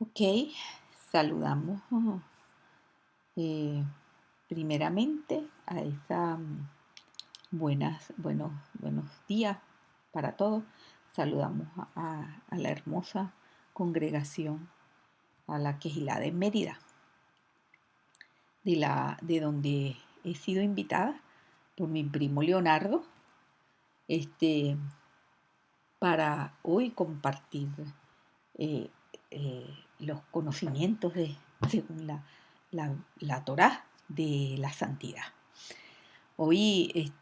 Ok, saludamos eh, primeramente a esa buenos días para todos. Saludamos a la hermosa congregación, a la Quejilá de Mérida, de donde he sido invitada por mi primo Leonardo, este, para hoy compartir eh, los conocimientos según la Torá de la santidad. Hoy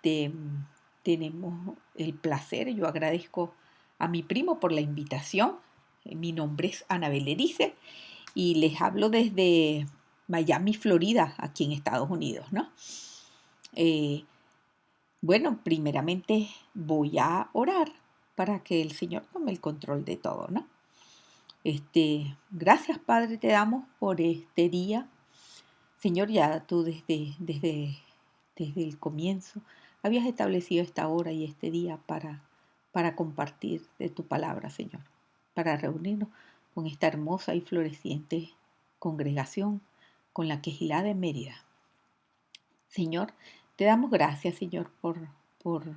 tenemos el placer, yo agradezco a mi primo por la invitación. Mi nombre es Anabel Erice y les hablo desde Miami, Florida, aquí en Estados Unidos, ¿no? Eh, bueno, primeramente voy a orar para que el Señor tome el control de todo, ¿no? Gracias, Padre, te damos por este día. Señor, ya tú desde el comienzo habías establecido esta hora y este día para compartir de tu palabra, Señor, para reunirnos con esta hermosa y floreciente congregación con la Quejilá de Mérida. Señor, te damos gracias, Señor, por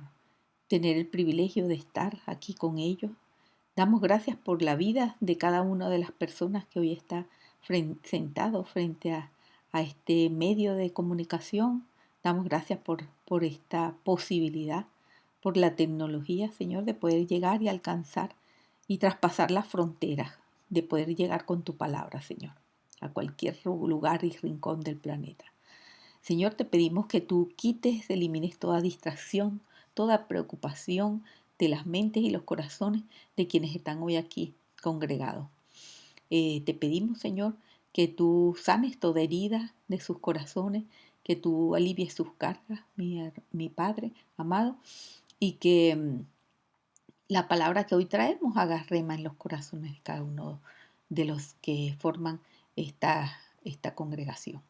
tener el privilegio de estar aquí con ellos. Damos gracias por la vida de cada una de las personas que hoy está sentado frente a este medio de comunicación. Damos gracias por esta posibilidad, por la tecnología, Señor, de poder llegar y alcanzar y traspasar las fronteras, de poder llegar con tu palabra, Señor, a cualquier lugar y rincón del planeta. Señor, te pedimos que tú quites, elimines toda distracción, toda preocupación de las mentes y los corazones de quienes están hoy aquí congregados. Te pedimos, Señor, que tú sanes toda herida de sus corazones, que tú alivies sus cargas, mi Padre amado, y que la palabra que hoy traemos haga rema en los corazones de cada uno de los que forman esta congregación.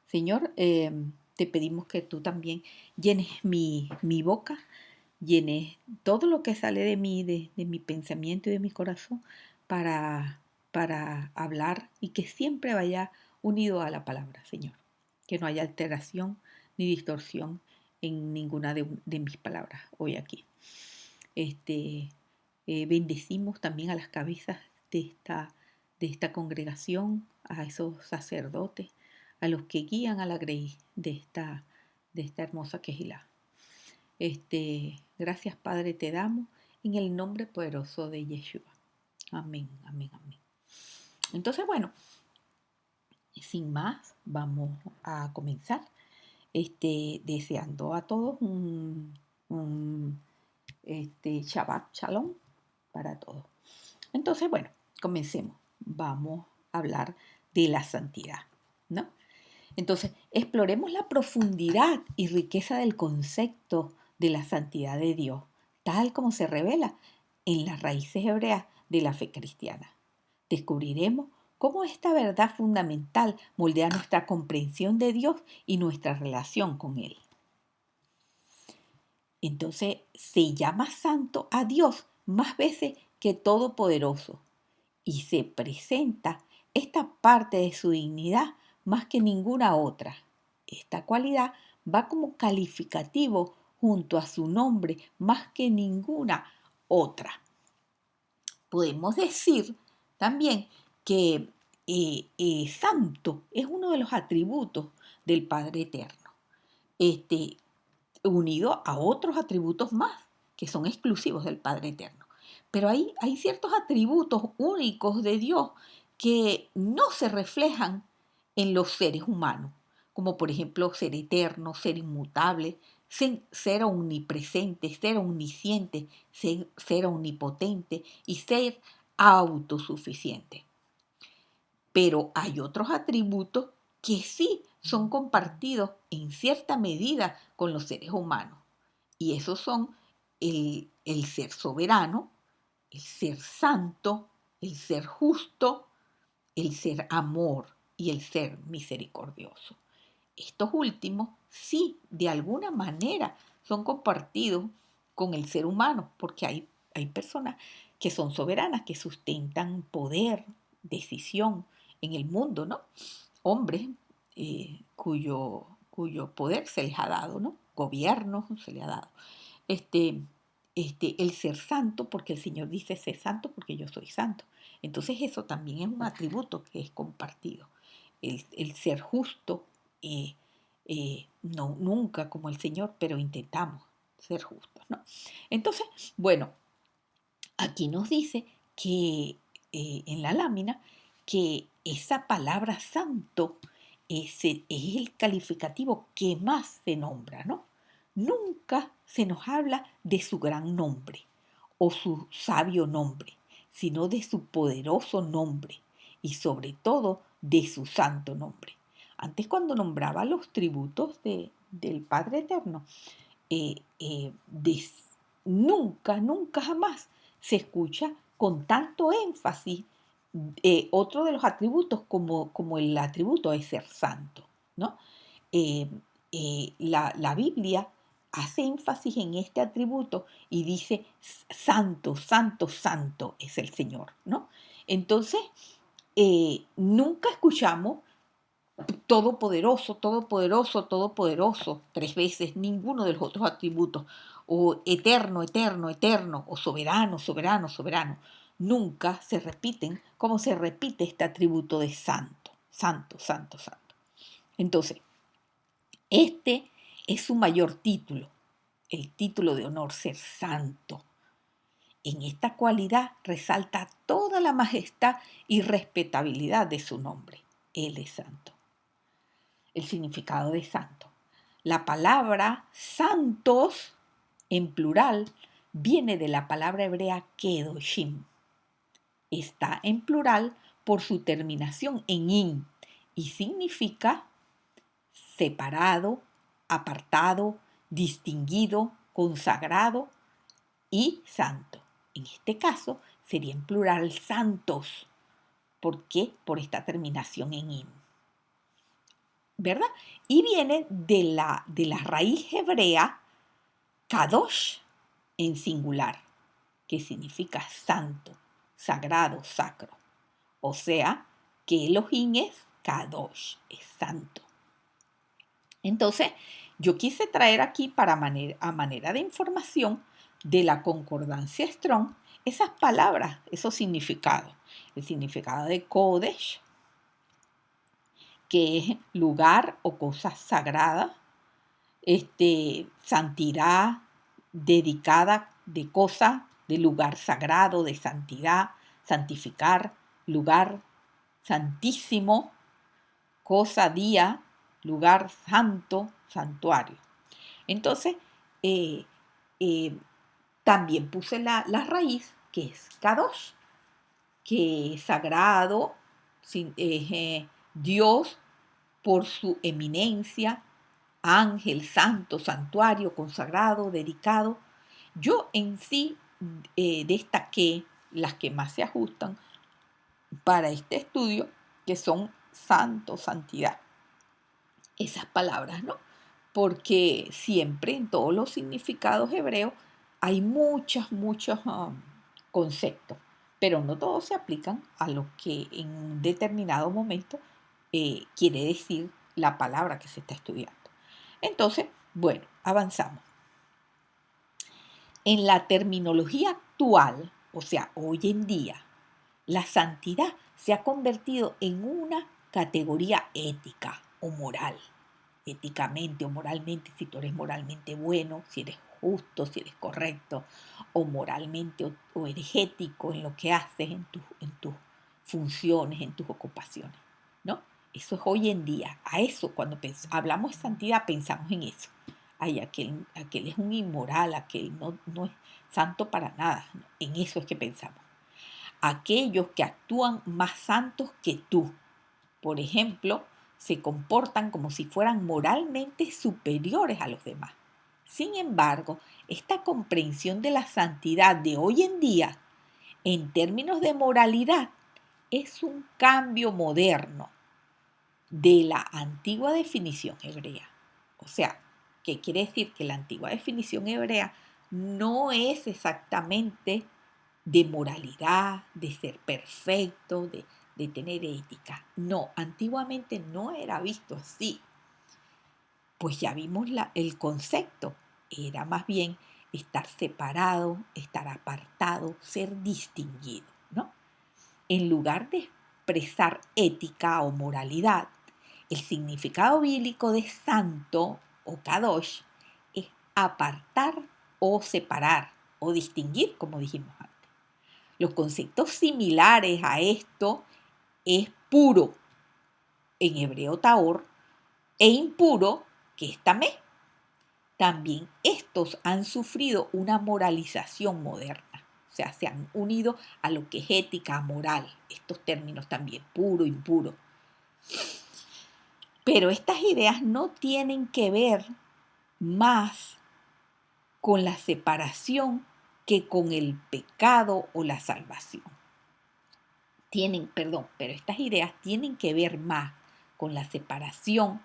Señor, te pedimos que tú también llenes mi boca, llenes todo lo que sale de mí, de mi pensamiento y de mi corazón para hablar y que siempre vaya unido a la palabra, Señor. Que no haya alteración ni distorsión en ninguna de mis palabras hoy aquí. Bendecimos también a las cabezas de esta congregación, a esos sacerdotes, a los que guían a la grey de esta hermosa quejilá. Gracias, Padre, te damos en el nombre poderoso de Yeshua. Amén, amén, amén. Entonces, bueno, sin más, vamos a comenzar deseando a todos un Shabbat Shalom para todos. Entonces, bueno, comencemos. Vamos a hablar de la santidad, ¿no? Entonces, exploremos la profundidad y riqueza del concepto de la santidad de Dios, tal como se revela en las raíces hebreas de la fe cristiana. Descubriremos cómo esta verdad fundamental moldea nuestra comprensión de Dios y nuestra relación con Él. Entonces, se llama santo a Dios más veces que todopoderoso y se presenta esta parte de su dignidad más que ninguna otra. Esta cualidad va como calificativo junto a su nombre más que ninguna otra. Podemos decir también que santo es uno de los atributos del Padre Eterno, unido a otros atributos más que son exclusivos del Padre Eterno. Pero hay ciertos atributos únicos de Dios que no se reflejan en los seres humanos, como por ejemplo ser eterno, ser inmutable, ser omnipresente, ser omnisciente, ser omnipotente y ser autosuficiente. Pero hay otros atributos que sí son compartidos en cierta medida con los seres humanos. Y esos son el ser soberano, el ser santo, el ser justo, el ser amor y el ser misericordioso. Estos últimos sí, de alguna manera, son compartidos con el ser humano, porque hay personas que son soberanas, que sustentan poder, decisión en el mundo, ¿no? Hombres cuyo poder se les ha dado, ¿no? Gobierno se le ha dado. Este, el ser santo, porque el Señor dice, sé santo porque yo soy santo. Entonces eso también es un atributo que es compartido. El ser justo, no nunca como el Señor, pero intentamos ser justos, ¿no? Entonces, bueno, aquí nos dice que en la lámina que esa palabra santo es el calificativo que más se nombra, ¿no? Nunca se nos habla de su gran nombre o su sabio nombre, sino de su poderoso nombre y sobre todo de su santo nombre. Antes cuando nombraba los tributos del Padre Eterno, eh, eh, de- nunca, nunca jamás se escucha con tanto énfasis otro de los atributos como el atributo de ser santo, ¿no? Eh, la Biblia hace énfasis en este atributo y dice santo, santo, santo es el Señor, ¿no? Entonces, nunca escuchamos todopoderoso, todopoderoso, todopoderoso, tres veces, ninguno de los otros atributos, o eterno, eterno, eterno, o soberano, soberano, soberano, nunca se repiten como se repite este atributo de santo, santo, santo, santo. Entonces, este es su mayor título, el título de honor, ser santo. En esta cualidad resalta toda la majestad y respetabilidad de su nombre. Él es santo. El significado de santo. La palabra santos en plural viene de la palabra hebrea kedoshim. Está en plural por su terminación en in y significa separado, apartado, distinguido, consagrado y santo. En este caso sería en plural santos. ¿Por qué? Por esta terminación en in. ¿Verdad? Y viene de la raíz hebrea kadosh en singular, que significa santo, sagrado, sacro. O sea, que Elohim es kadosh, es santo. Entonces, yo quise traer aquí a manera de información de la concordancia Strong esas palabras, esos significados. El significado de Kodesh, que es lugar o cosa sagrada, santidad, dedicada de cosa, de lugar sagrado, de santidad, santificar, lugar santísimo, cosa, día, lugar santo, santuario. Entonces, eh, eh, también puse la raíz, que es Kadosh, que es sagrado, Dios por su eminencia, ángel, santo, santuario, consagrado, dedicado. Yo en sí destaqué las que más se ajustan para este estudio, que son santo, santidad. Esas palabras, ¿no? Porque siempre en todos los significados hebreos hay muchos conceptos, pero no todos se aplican a lo que en un determinado momento quiere decir la palabra que se está estudiando. Entonces, bueno, avanzamos. En la terminología actual, o sea, hoy en día, la santidad se ha convertido en una categoría ética o moral. Éticamente o moralmente, si tú eres moralmente bueno, si eres justo, si eres correcto, o moralmente o eres ético en lo que haces, en tus funciones, en tus ocupaciones, ¿no? Eso es hoy en día. A eso, cuando hablamos de santidad, pensamos en eso. Ay, aquel es un inmoral, aquel no es santo para nada, ¿no? En eso es que pensamos. Aquellos que actúan más santos que tú, por ejemplo, se comportan como si fueran moralmente superiores a los demás. Sin embargo, esta comprensión de la santidad de hoy en día, en términos de moralidad, es un cambio moderno de la antigua definición hebrea. O sea, ¿qué quiere decir? Que la antigua definición hebrea no es exactamente de moralidad, de ser perfecto, de tener ética. No, antiguamente no era visto así. Pues ya vimos el concepto. Era más bien estar separado, estar apartado, ser distinguido, ¿no? En lugar de expresar ética o moralidad, el significado bíblico de santo o kadosh es apartar o separar o distinguir, como dijimos antes. Los conceptos similares a esto es puro, en hebreo taor, e impuro, que es tamé. También estos han sufrido una moralización moderna. O sea, se han unido a lo que es ética, moral, estos términos también, puro, impuro. Pero estas ideas no tienen que ver más con la separación que con el pecado o la salvación. Pero estas ideas tienen que ver más con la separación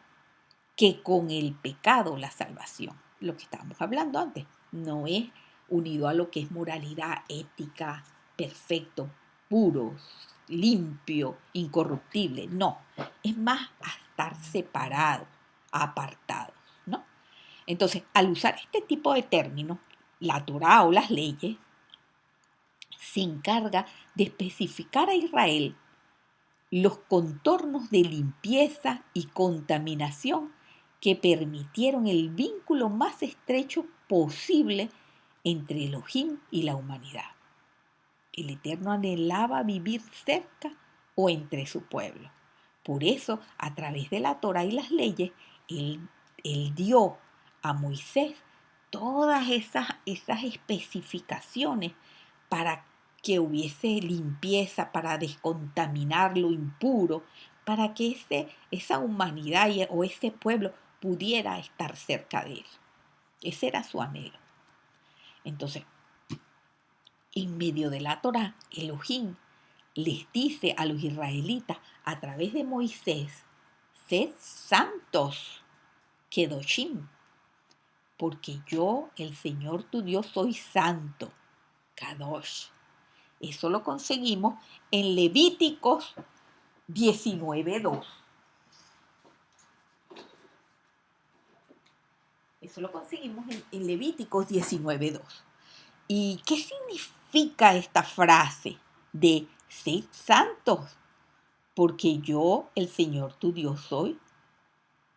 que con el pecado o la salvación. Lo que estábamos hablando antes no es unido a lo que es moralidad, ética, perfecto, puro, limpio, incorruptible. No, es más a estar separado, apartado, ¿no? Entonces, al usar este tipo de términos, la Torá o las leyes se encarga de especificar a Israel los contornos de limpieza y contaminación que permitieron el vínculo más estrecho posible entre Elohim y la humanidad. El Eterno anhelaba vivir cerca o entre su pueblo. Por eso, a través de la Torá y las leyes, él dio a Moisés todas esas especificaciones para que hubiese limpieza, para descontaminar lo impuro, para que esa humanidad o ese pueblo pudiera estar cerca de él. Ese era su anhelo. Entonces, en medio de la Torá, Elohim les dice a los israelitas a través de Moisés: sed santos, kedoshim, porque yo, el Señor tu Dios, soy santo, kadosh. Eso lo conseguimos en Levíticos 19:2. Eso lo conseguimos en Levíticos 19:2. ¿Y qué significa esta frase de sed santos? Porque yo, el Señor tu Dios, soy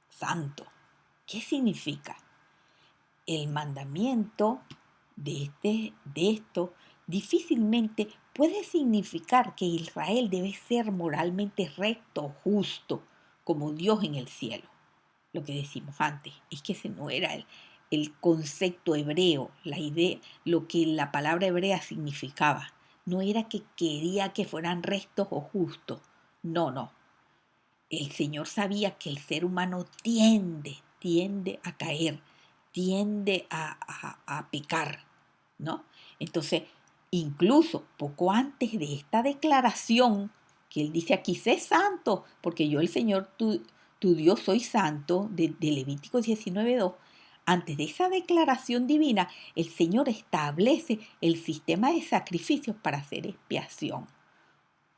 santo. ¿Qué significa? El mandamiento de esto difícilmente puede significar que Israel debe ser moralmente recto, justo, como Dios en el cielo. Lo que decimos antes es que ese no era el concepto hebreo, la idea, lo que la palabra hebrea significaba. No era que quería que fueran rectos o justos. No, no. El Señor sabía que el ser humano tiende a caer, tiende a pecar, ¿no? Entonces, incluso poco antes de esta declaración, que Él dice aquí: sé santo, porque yo, el Señor, tu Dios, soy santo, de Levítico 19:2, antes de esa declaración divina, el Señor establece el sistema de sacrificios para hacer expiación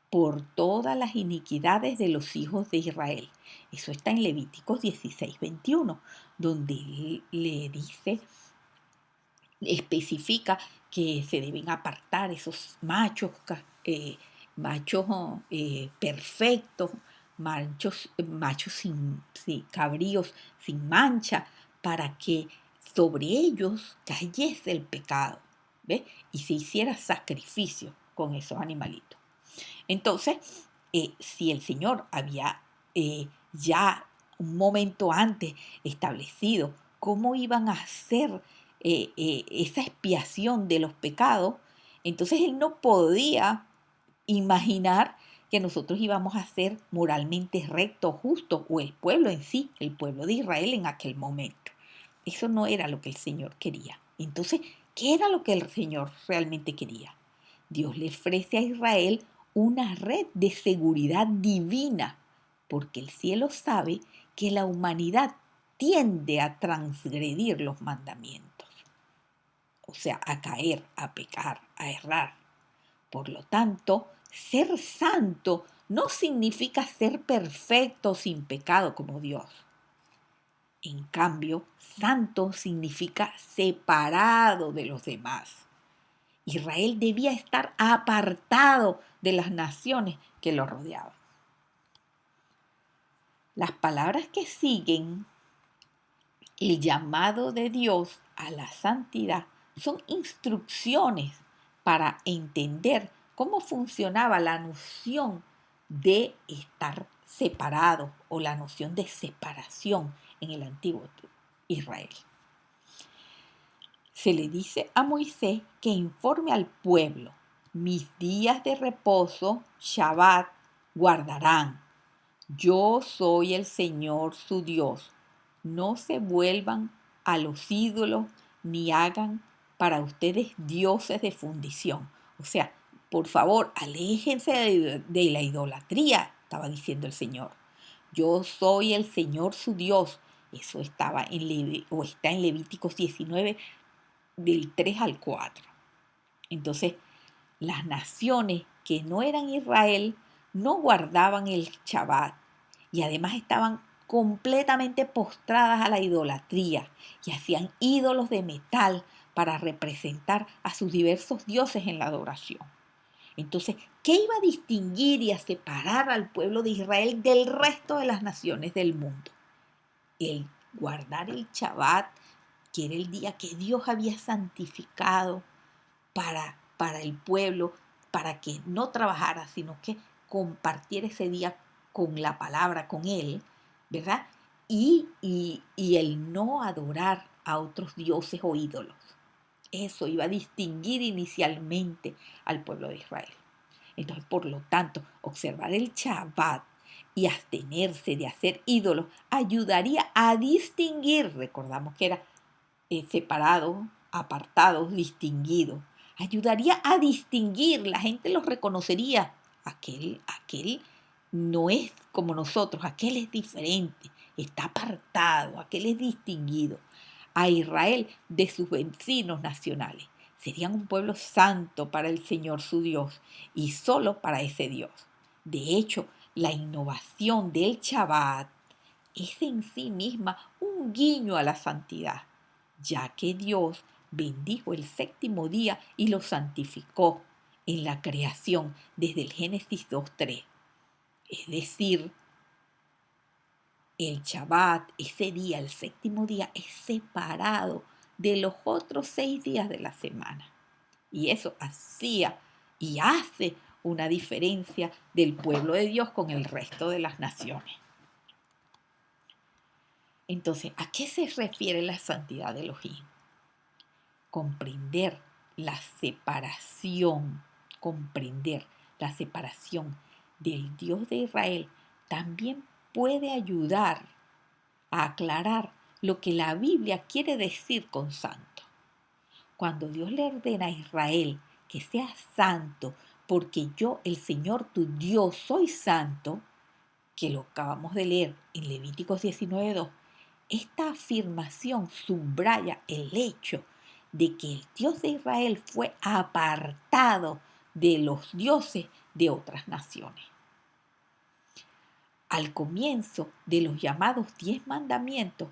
por todas las iniquidades de los hijos de Israel. Eso está en Levíticos 16:21, donde él le dice, especifica que se deben apartar esos machos perfectos, machos cabríos sin mancha, para que sobre ellos cayese el pecado, ¿ve? Y se hiciera sacrificio con esos animalitos. Entonces, si el Señor había ya un momento antes establecido cómo iban a hacer esa expiación de los pecados, entonces Él no podía imaginar que nosotros íbamos a ser moralmente rectos, justos, o el pueblo en sí, el pueblo de Israel en aquel momento. Eso no era lo que el Señor quería. Entonces, ¿qué era lo que el Señor realmente quería? Dios le ofrece a Israel una red de seguridad divina, porque el cielo sabe que la humanidad tiende a transgredir los mandamientos, o sea, a caer, a pecar, a errar. Por lo tanto, ser santo no significa ser perfecto sin pecado como Dios. En cambio, santo significa separado de los demás. Israel debía estar apartado de las naciones que lo rodeaban. Las palabras que siguen, el llamado de Dios a la santidad, son instrucciones para entender cómo funcionaba la noción de estar separado o la noción de separación en el antiguo Israel. Se le dice a Moisés que informe al pueblo: mis días de reposo, Shabbat, guardarán. Yo soy el Señor su Dios. No se vuelvan a los ídolos ni hagan para ustedes dioses de fundición. O sea, por favor, aléjense de la idolatría, estaba diciendo el Señor. Yo soy el Señor su Dios. Eso estaba está en Levíticos 19, del 3 al 4. Entonces, las naciones que no eran Israel no guardaban el Shabbat y además estaban completamente postradas a la idolatría y hacían ídolos de metal para representar a sus diversos dioses en la adoración. Entonces, ¿qué iba a distinguir y a separar al pueblo de Israel del resto de las naciones del mundo? El guardar el Shabbat, que era el día que Dios había santificado para el pueblo, para que no trabajara, sino que compartiera ese día con la palabra, con Él, ¿verdad? Y el no adorar a otros dioses o ídolos. Eso iba a distinguir inicialmente al pueblo de Israel. Entonces, por lo tanto, observar el Shabbat y abstenerse de hacer ídolos ayudaría a distinguir, recordamos que era separado, apartado, distinguido. Ayudaría a distinguir, la gente los reconocería. Aquel no es como nosotros, aquel es diferente, está apartado, aquel es distinguido. A Israel de sus vecinos nacionales. Serían un pueblo santo para el Señor su Dios y solo para ese Dios. De hecho, la innovación del Shabbat es en sí misma un guiño a la santidad, ya que Dios bendijo el séptimo día y lo santificó en la creación desde el Génesis 2:3. Es decir, el Shabbat, ese día, el séptimo día, es separado de los otros 6 días de la semana. Y eso hacía y hace una diferencia del pueblo de Dios con el resto de las naciones. Entonces, ¿a qué se refiere la santidad de Elohim? Comprender la separación, comprender la separación del Dios de Israel también puede ayudar a aclarar lo que la Biblia quiere decir con santo. Cuando Dios le ordena a Israel que sea santo, porque yo, el Señor tu Dios, soy santo, que lo acabamos de leer en Levíticos 19:2, esta afirmación subraya el hecho de que el Dios de Israel fue apartado de los dioses de otras naciones. Al comienzo de los llamados 10 mandamientos,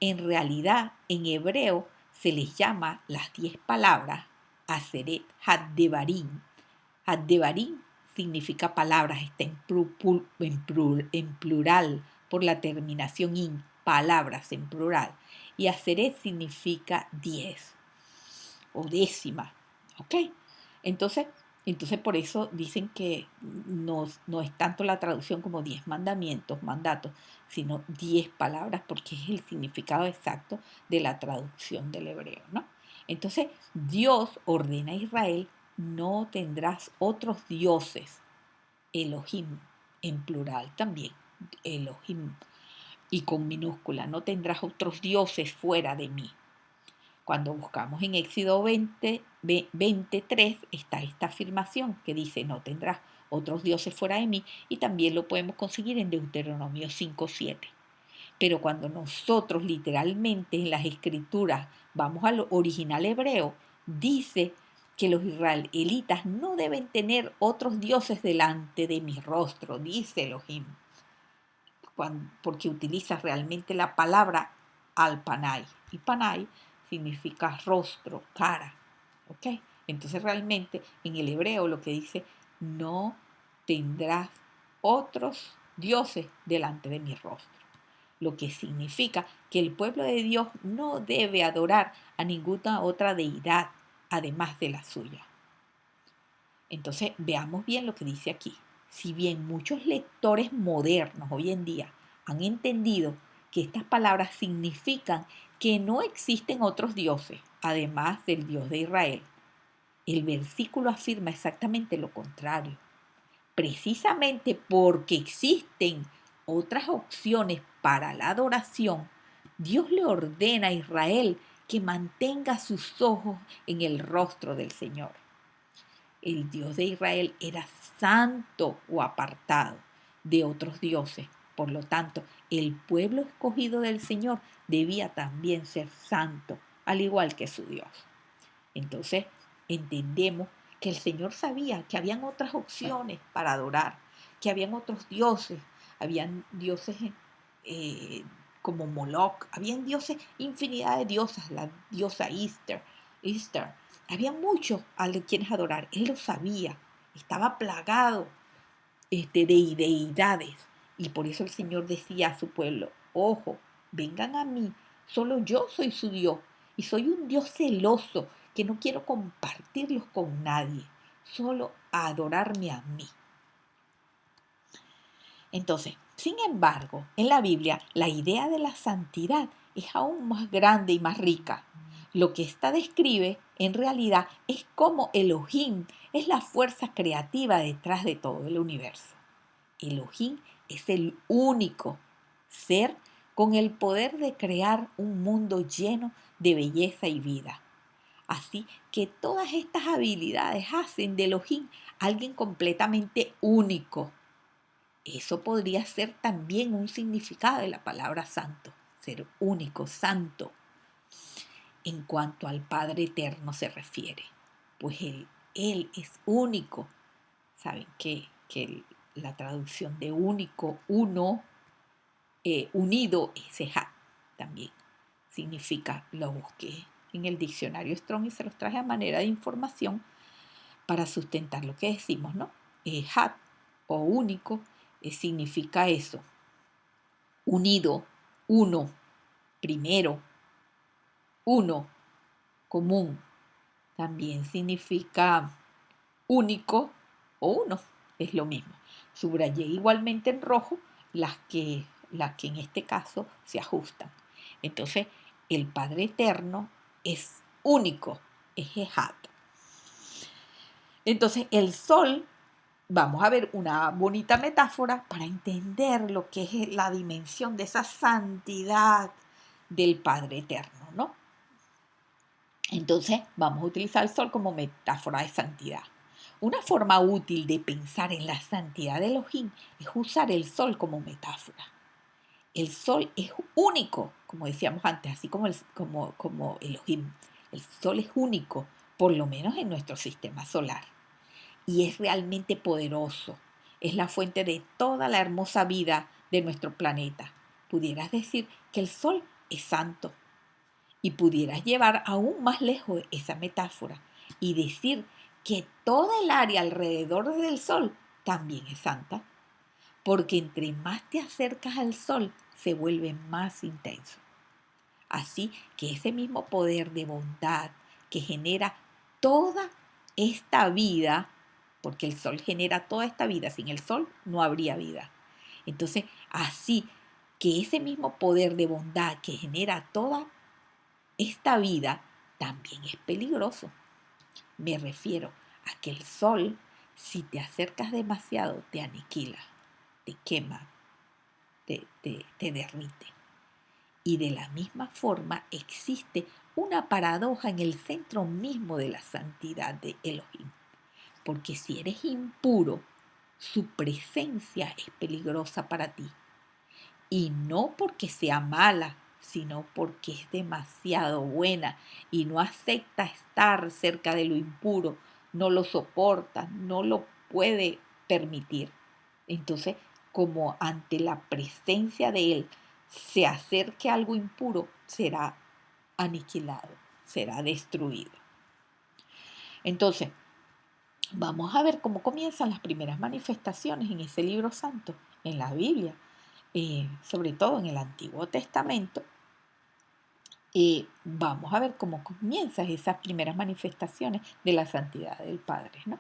en realidad en hebreo se les llama las 10 palabras Aseret Haddevarim. Haddevarim significa palabras, está en plural por la terminación in, palabras en plural. Y Aseret significa 10 o décima, ¿ok? Entonces por eso dicen que no es tanto la traducción como 10 mandamientos, mandatos, sino 10 palabras, porque es el significado exacto de la traducción del hebreo, ¿no? Entonces, Dios ordena a Israel: no tendrás otros dioses, Elohim, en plural también, Elohim, y con minúscula, no tendrás otros dioses fuera de mí. Cuando buscamos en Éxodo 23 está esta afirmación que dice: no tendrás otros dioses fuera de mí, y también lo podemos conseguir en Deuteronomio 5:7. Pero cuando nosotros literalmente en las escrituras vamos al original hebreo, dice que los israelitas no deben tener otros dioses delante de mi rostro, dice Elohim, porque utiliza realmente la palabra al-Panay. Y Panay significa rostro, cara. ¿Ok? Entonces realmente en el hebreo lo que dice, no tendrás otros dioses delante de mi rostro. Lo que significa que el pueblo de Dios no debe adorar a ninguna otra deidad además de la suya. Entonces veamos bien lo que dice aquí. Si bien muchos lectores modernos hoy en día han entendido que estas palabras significan que no existen otros dioses además del Dios de Israel, el versículo afirma exactamente lo contrario. Precisamente porque existen otras opciones para la adoración, Dios le ordena a Israel que mantenga sus ojos en el rostro del Señor. El Dios de Israel era santo o apartado de otros dioses. Por lo tanto, el pueblo escogido del Señor debía también ser santo, al igual que su Dios. Entonces, entendemos que el Señor sabía que habían otras opciones para adorar, que habían otros dioses, habían dioses como Moloch, habían dioses, infinidad de diosas, la diosa Easter, había muchos a quienes adorar, él lo sabía, estaba plagado de deidades, y por eso el Señor decía a su pueblo, ojo, vengan a mí, solo yo soy su Dios, y soy un Dios celoso, que no quiero compartirlos con nadie, solo a adorarme a mí. Entonces, sin embargo, en la Biblia la idea de la santidad es aún más grande y más rica. Lo que ésta describe en realidad es cómo Elohim es la fuerza creativa detrás de todo el universo. Elohim es el único ser con el poder de crear un mundo lleno de belleza y vida. Así que todas estas habilidades hacen de Elohim alguien completamente único. Eso podría ser también un significado de la palabra santo, ser único, santo, en cuanto al Padre Eterno se refiere. Pues Él es único. Saben que la traducción de único, uno, unido, es ejad también. Significa, lo busqué en el diccionario Strong y se los traje a manera de información para sustentar lo que decimos, ¿no? Ejad o único significa eso, unido, uno, primero, uno, común. También significa único o uno, es lo mismo. Subrayé igualmente en rojo las que en este caso se ajustan. Entonces, el Padre Eterno es único, es Ejad. Entonces, el sol, vamos a ver una bonita metáfora para entender lo que es la dimensión de esa santidad del Padre Eterno, ¿no? Entonces, vamos a utilizar el sol como metáfora de santidad. Una forma útil de pensar en la santidad de Elohim es usar el sol como metáfora. El sol es único, como decíamos antes, así como Elohim. El sol es único, por lo menos en nuestro sistema solar. Y es realmente poderoso. Es la fuente de toda la hermosa vida de nuestro planeta. Pudieras decir que el sol es santo. Y pudieras llevar aún más lejos esa metáfora y decir que toda el área alrededor del sol también es santa, porque entre más te acercas al sol se vuelve más intenso. Así que ese mismo poder de bondad que genera toda esta vida, porque el sol genera toda esta vida, sin el sol no habría vida. Entonces, así que ese mismo poder de bondad que genera toda esta vida también es peligroso. Me refiero a que el sol, si te acercas demasiado, te aniquila, te quema, te derrite. Y de la misma forma existe una paradoja en el centro mismo de la santidad de Elohim. Porque si eres impuro, su presencia es peligrosa para ti. Y no porque sea mala, sino porque es demasiado buena y no acepta estar cerca de lo impuro, no lo soporta, no lo puede permitir. Entonces, como ante la presencia de Él se acerque algo impuro, será aniquilado, será destruido. Entonces, vamos a ver cómo comienzan las primeras manifestaciones en ese libro santo, en la Biblia, sobre todo en el Antiguo Testamento. Vamos a ver cómo comienzan esas primeras manifestaciones de la santidad del Padre, ¿no?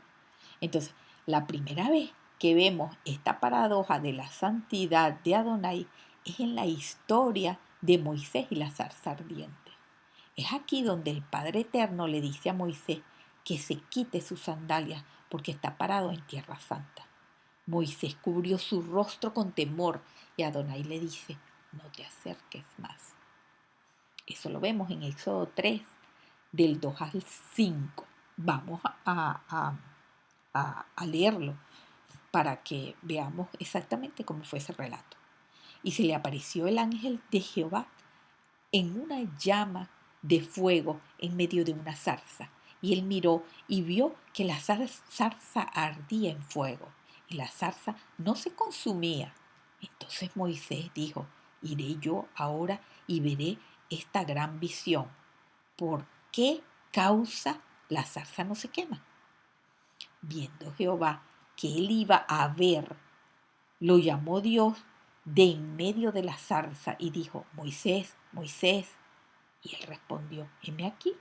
Entonces, la primera vez que vemos esta paradoja de la santidad de Adonai es en la historia de Moisés y la zarza ardiente. Es aquí donde el Padre Eterno le dice a Moisés que se quite sus sandalias porque está parado en tierra santa. Moisés cubrió su rostro con temor y Adonai le dice, no te acerques más. Eso lo vemos en Éxodo 3, del 2 al 5. Vamos a leerlo para que veamos exactamente cómo fue ese relato. Y se le apareció el ángel de Jehová en una llama de fuego en medio de una zarza. Y él miró y vio que la zarza ardía en fuego y la zarza no se consumía. Entonces Moisés dijo, iré yo ahora y veré esta gran visión. ¿Por qué causa la zarza no se quema? Viendo Jehová que él iba a ver, lo llamó Dios de en medio de la zarza y dijo, Moisés, Moisés. Y él respondió, heme aquí.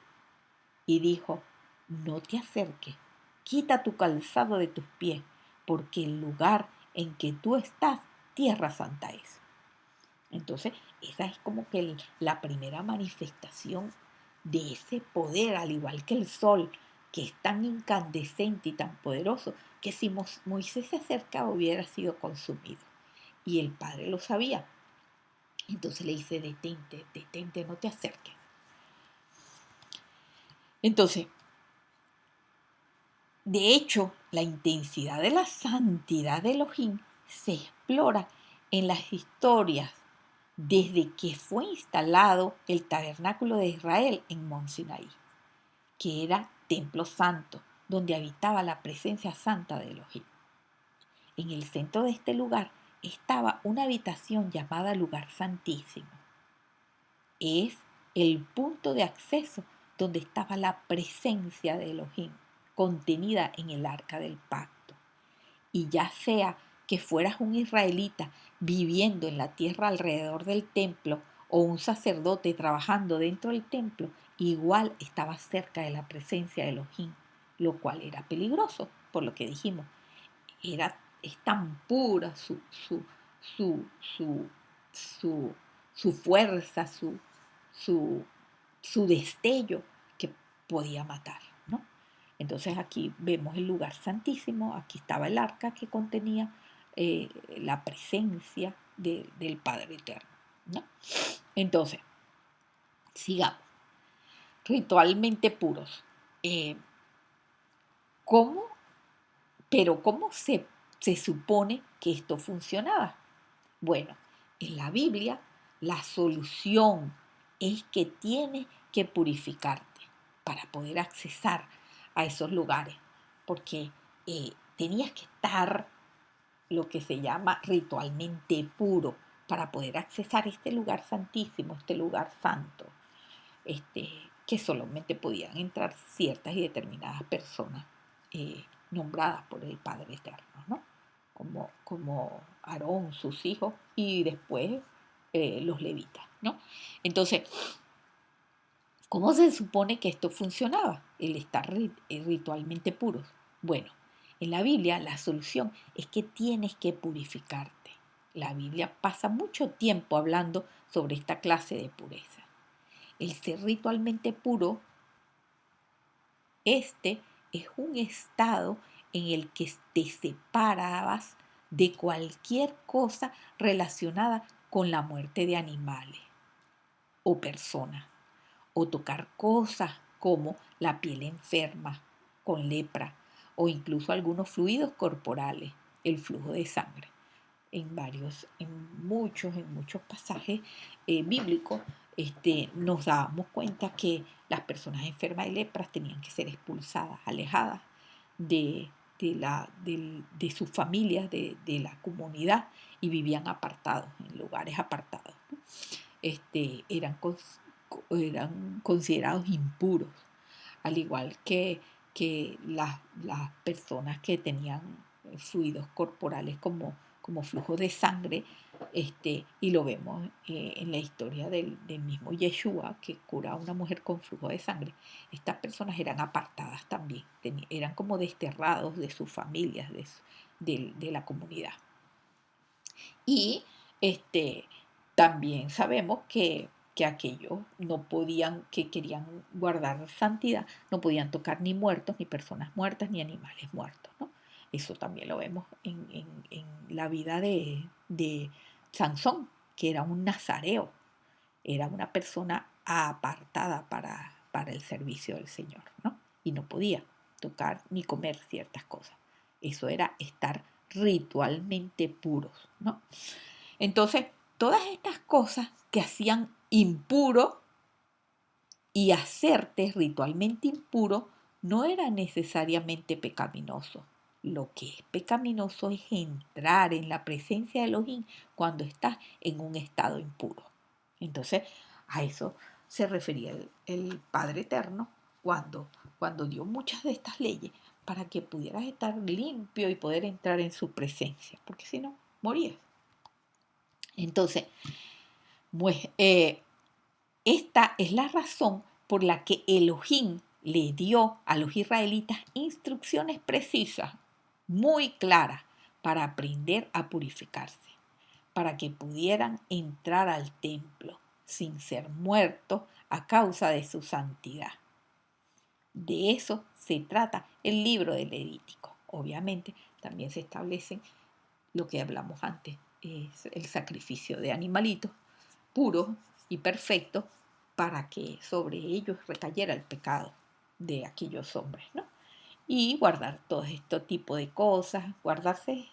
Y dijo, no te acerques, quita tu calzado de tus pies, porque el lugar en que tú estás, tierra santa es. Entonces, esa es como que la primera manifestación de ese poder, al igual que el sol, que es tan incandescente y tan poderoso, que si Moisés se acercaba hubiera sido consumido. Y el Padre lo sabía. Entonces le dice, detente, detente, no te acerques. Entonces, de hecho, la intensidad de la santidad de Elohim se explora en las historias desde que fue instalado el tabernáculo de Israel en Mont Sinaí, que era templo santo, donde habitaba la presencia santa de Elohim. En el centro de este lugar estaba una habitación llamada lugar santísimo. Es el punto de acceso donde estaba la presencia de Elohim, contenida en el arca del pacto. Y ya sea que fueras un israelita viviendo en la tierra alrededor del templo o un sacerdote trabajando dentro del templo, igual estabas cerca de la presencia de Elohim, lo cual era peligroso, por lo que dijimos. Es tan pura su, su, su, su fuerza, su, su destello que podía matar, ¿no? Entonces aquí vemos el lugar santísimo, aquí estaba el arca que contenía la presencia del Padre Eterno, ¿no? Entonces, sigamos. Ritualmente puros. Eh, ¿Cómo? Pero ¿cómo se supone que esto funcionaba? Bueno, en la Biblia la solución es que tienes que purificarte para poder accesar a esos lugares, porque tenías que estar lo que se llama ritualmente puro para poder accesar este lugar santísimo, este lugar santo, este, que solamente podían entrar ciertas y determinadas personas nombradas por el Padre Eterno, ¿no? Como Aarón, sus hijos, y después los levitas, ¿no? Entonces, ¿cómo se supone que esto funcionaba? El estar ritualmente puros. Bueno, en la Biblia la solución es que tienes que purificarte. La Biblia pasa mucho tiempo hablando sobre esta clase de pureza. El ser ritualmente puro, este es un estado en el que te separabas de cualquier cosa relacionada con la muerte de animales o personas, o tocar cosas como la piel enferma, con lepra, o incluso algunos fluidos corporales, el flujo de sangre. en muchos pasajes bíblicos, nos dábamos cuenta que las personas enfermas de lepras tenían que ser expulsadas, alejadas de, de sus familias, de la comunidad, y vivían apartados, en lugares apartados, ¿no? Eran considerados impuros, al igual que las personas que tenían fluidos corporales como flujo de sangre, y lo vemos en la historia del mismo Yeshua, que cura a una mujer con flujo de sangre. Estas personas eran apartadas también, eran como desterrados de sus familias, de la comunidad. Y también sabemos que aquellos no podían, que querían guardar santidad, no podían tocar ni muertos, ni personas muertas, ni animales muertos, ¿no? Eso también lo vemos en la vida de Sansón, que era un nazareo, era una persona apartada para el servicio del Señor, ¿no? Y no podía tocar ni comer ciertas cosas. Eso era estar ritualmente puros, ¿no? Entonces, todas estas cosas que hacían impuro y hacerte ritualmente impuro no era necesariamente pecaminoso. Lo que es pecaminoso es entrar en la presencia de Elohim cuando estás en un estado impuro. Entonces, a eso se refería el Padre Eterno cuando dio muchas de estas leyes para que pudieras estar limpio y poder entrar en su presencia, porque si no, morías. Entonces, pues, esta es la razón por la que Elohim le dio a los israelitas instrucciones precisas, muy claras, para aprender a purificarse, para que pudieran entrar al templo sin ser muertos a causa de su santidad. De eso se trata el libro del Levítico. Obviamente, también se establecen lo que hablamos antes, es el sacrificio de animalitos puros y perfectos para que sobre ellos recayera el pecado de aquellos hombres, ¿no? Y guardar todo este tipo de cosas, guardarse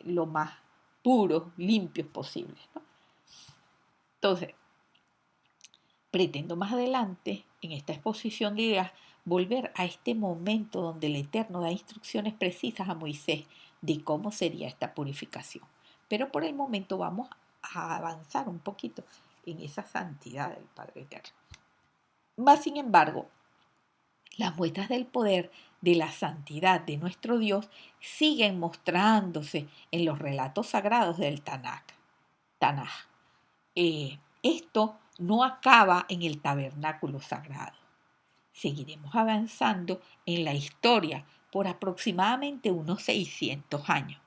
lo más puros, limpios posibles, ¿no? Entonces, pretendo más adelante, en esta exposición de ideas, volver a este momento donde el Eterno da instrucciones precisas a Moisés de cómo sería esta purificación. Pero por el momento vamos a avanzar un poquito en esa santidad del Padre Eterno. Más sin embargo, las muestras del poder de la santidad de nuestro Dios siguen mostrándose en los relatos sagrados del Tanaj. Esto no acaba en el tabernáculo sagrado. Seguiremos avanzando en la historia por aproximadamente unos 600 años.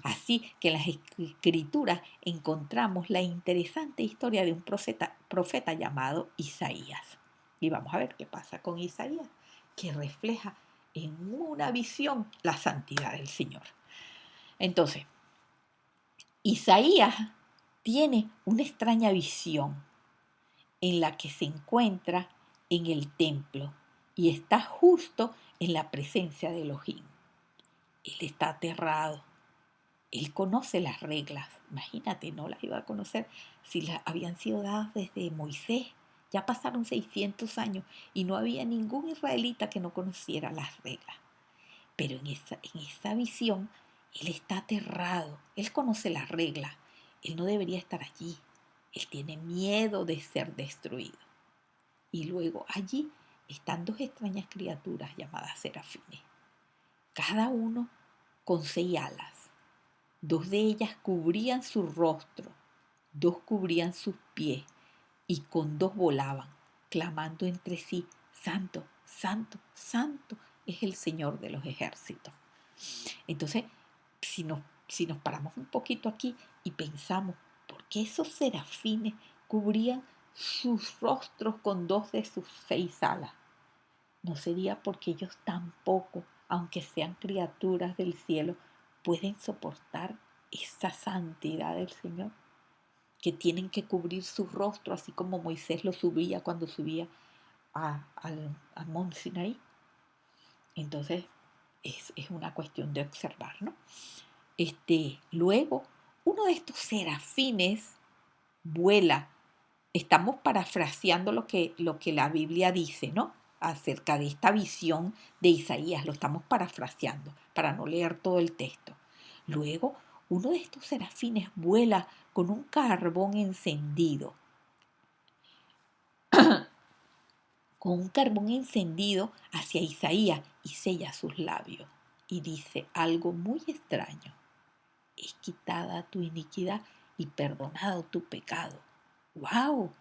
Así que en las escrituras encontramos la interesante historia de un profeta llamado Isaías. Y vamos a ver qué pasa con Isaías, que refleja en una visión la santidad del Señor. Entonces, Isaías tiene una extraña visión en la que se encuentra en el templo y está justo en la presencia de Elohim. Él está aterrado. Él conoce las reglas. Imagínate, no las iba a conocer si las habían sido dadas desde Moisés. Ya pasaron 600 años y no había ningún israelita que no conociera las reglas. Pero en esa visión, él está aterrado. Él conoce las reglas. Él no debería estar allí. Él tiene miedo de ser destruido. Y luego allí están dos extrañas criaturas llamadas serafines, cada uno con 6 alas. 2 de ellas cubrían su rostro, 2 cubrían sus pies y con 2 volaban, clamando entre sí: Santo, Santo, Santo es el Señor de los ejércitos. Entonces, si nos paramos un poquito aquí y pensamos, ¿por qué esos serafines cubrían sus rostros con 2 de sus 6 alas? ¿No sería porque ellos tampoco, aunque sean criaturas del cielo, pueden soportar esa santidad del Señor? Que tienen que cubrir su rostro, así como Moisés lo subía cuando subía al monte Sinaí. Entonces, es una cuestión de observar, ¿no? Luego, uno de estos serafines vuela. Estamos parafraseando lo que la Biblia dice, ¿no? Acerca de esta visión de Isaías, lo estamos parafraseando para no leer todo el texto. Luego, uno de estos serafines vuela con un carbón encendido, hacia Isaías y sella sus labios y dice algo muy extraño: es quitada tu iniquidad y perdonado tu pecado. ¡Wow!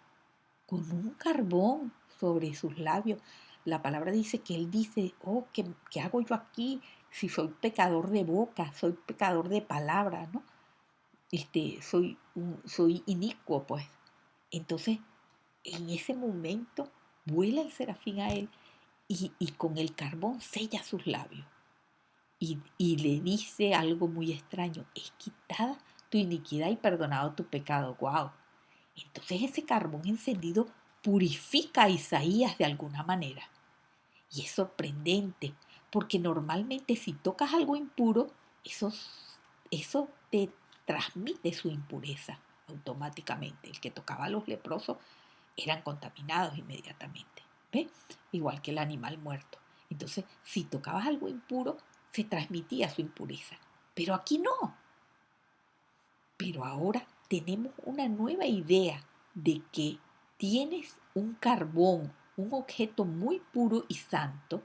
Con un carbón sobre sus labios. La palabra dice que él dice, oh, ¿qué hago yo aquí? Si soy pecador de boca, soy pecador de palabra, ¿no? Soy inicuo, pues. Entonces, en ese momento, vuela el serafín a él y con el carbón sella sus labios. Y le dice algo muy extraño: es quitada tu iniquidad y perdonado tu pecado. ¡Wow! Entonces ese carbón encendido purifica a Isaías de alguna manera. Y es sorprendente, porque normalmente si tocas algo impuro, eso te transmite su impureza automáticamente. El que tocaba a los leprosos eran contaminados inmediatamente. ¿Ves? Igual que el animal muerto. Entonces, si tocabas algo impuro, se transmitía su impureza. Pero aquí no. Pero ahora tenemos una nueva idea de que tienes un carbón, un objeto muy puro y santo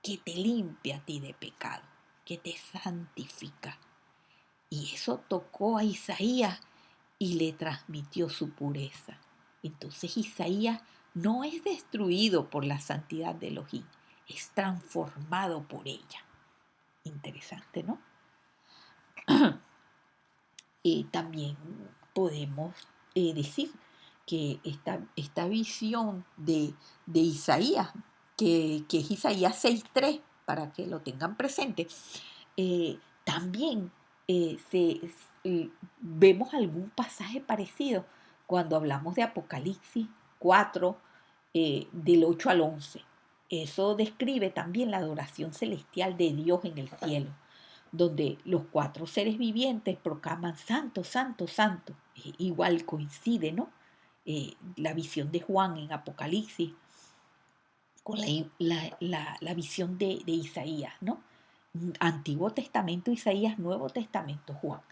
que te limpia a ti de pecado, que te santifica. Y eso tocó a Isaías y le transmitió su pureza. Entonces Isaías no es destruido por la santidad de Elohim, es transformado por ella. Interesante, ¿no? También podemos decir que esta visión de Isaías, que es Isaías 6.3, para que lo tengan presente, también vemos algún pasaje parecido cuando hablamos de Apocalipsis 4, del 8 al 11. Eso describe también la adoración celestial de Dios en el cielo, donde los cuatro seres vivientes proclaman santo, santo, santo. Igual coincide, ¿no? La visión de Juan en Apocalipsis con la visión de Isaías, ¿no? Antiguo Testamento Isaías, Nuevo Testamento Juan.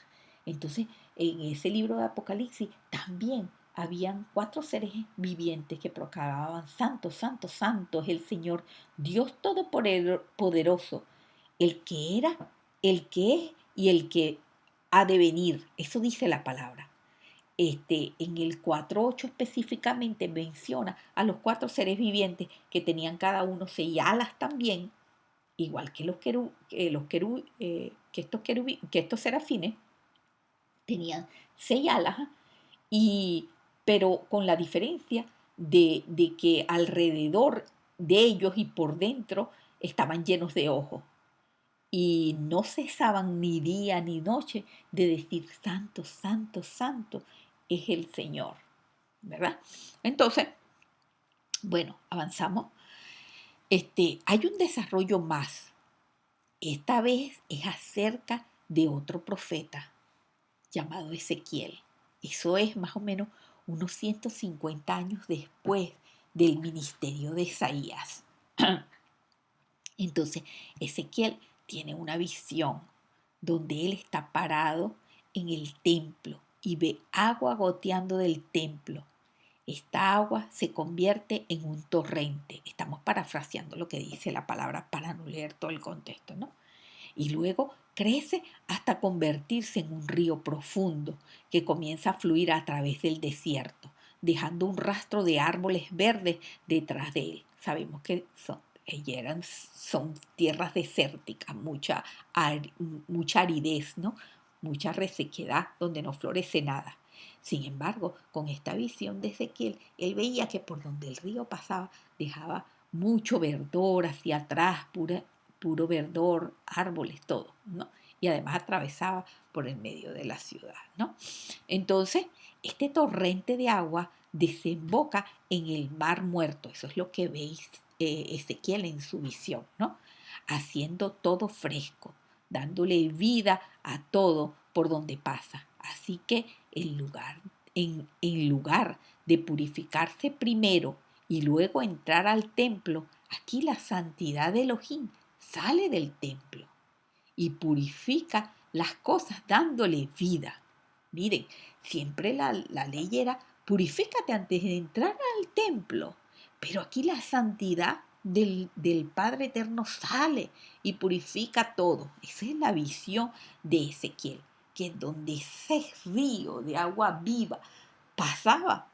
Entonces, en ese libro de Apocalipsis también habían cuatro seres vivientes que proclamaban santo, santo, santo es el Señor, Dios Todopoderoso, el que era, el que es y el que ha de venir. Eso dice la palabra. En el 4.8 específicamente menciona a los cuatro seres vivientes que tenían cada uno 6 alas también, igual que que estos serafines tenían 6 alas, pero con la diferencia de que alrededor de ellos y por dentro estaban llenos de ojos. Y no cesaban ni día ni noche de decir: santo, santo, santo es el Señor, ¿verdad? Entonces, bueno, avanzamos. Hay un desarrollo más. Esta vez es acerca de otro profeta llamado Ezequiel. Eso es más o menos unos 150 años después del ministerio de Isaías. Entonces, Ezequiel tiene una visión donde él está parado en el templo y ve agua goteando del templo. Esta agua se convierte en un torrente. Estamos parafraseando lo que dice la palabra para no leer todo el contexto, ¿no? Y luego crece hasta convertirse en un río profundo que comienza a fluir a través del desierto, dejando un rastro de árboles verdes detrás de él. Sabemos que son tierras desérticas, mucha aridez, ¿no? Mucha resequedad donde no florece nada. Sin embargo, con esta visión de Ezequiel, él veía que por donde el río pasaba dejaba mucho verdor hacia atrás, puro verdor, árboles, todo, ¿no? Y además atravesaba por el medio de la ciudad, ¿no? Entonces, este torrente de agua desemboca en el mar muerto. Eso es lo que veis Ezequiel en su visión, ¿no? Haciendo todo fresco, dándole vida a todo por donde pasa. Así que en lugar de purificarse primero y luego entrar al templo, aquí la santidad de Elohim sale del templo y purifica las cosas dándole vida. Miren, siempre la ley era purifícate antes de entrar al templo, pero aquí la santidad del Padre Eterno sale y purifica todo. Esa es la visión de Ezequiel, que donde ese río de agua viva pasaba,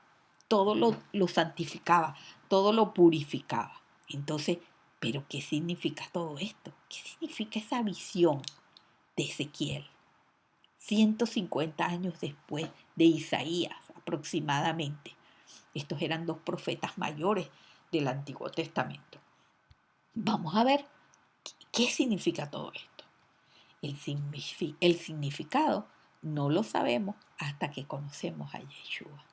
todo lo santificaba, todo lo purificaba. Entonces, ¿pero qué significa todo esto? ¿Qué significa esa visión de Ezequiel? 150 años después de Isaías aproximadamente. Estos eran dos profetas mayores del Antiguo Testamento. Vamos a ver qué significa todo esto. El significado no lo sabemos hasta que conocemos a Yeshua.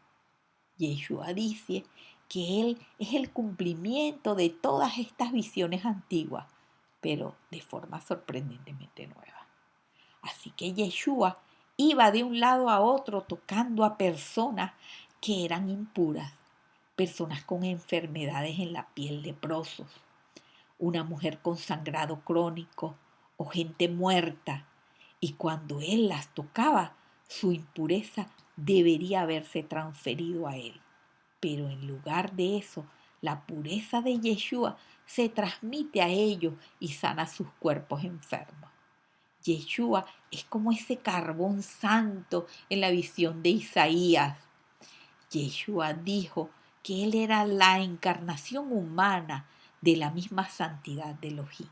Yeshua dice que Él es el cumplimiento de todas estas visiones antiguas, pero de forma sorprendentemente nueva. Así que Yeshua iba de un lado a otro tocando a personas que eran impuras, personas con enfermedades en la piel, leprosos, una mujer con sangrado crónico o gente muerta. Y cuando él las tocaba, su impureza debería haberse transferido a él. Pero en lugar de eso, la pureza de Yeshua se transmite a ellos y sana sus cuerpos enfermos. Yeshua es como ese carbón santo en la visión de Isaías. Yeshua dijo que él era la encarnación humana de la misma santidad de Elohim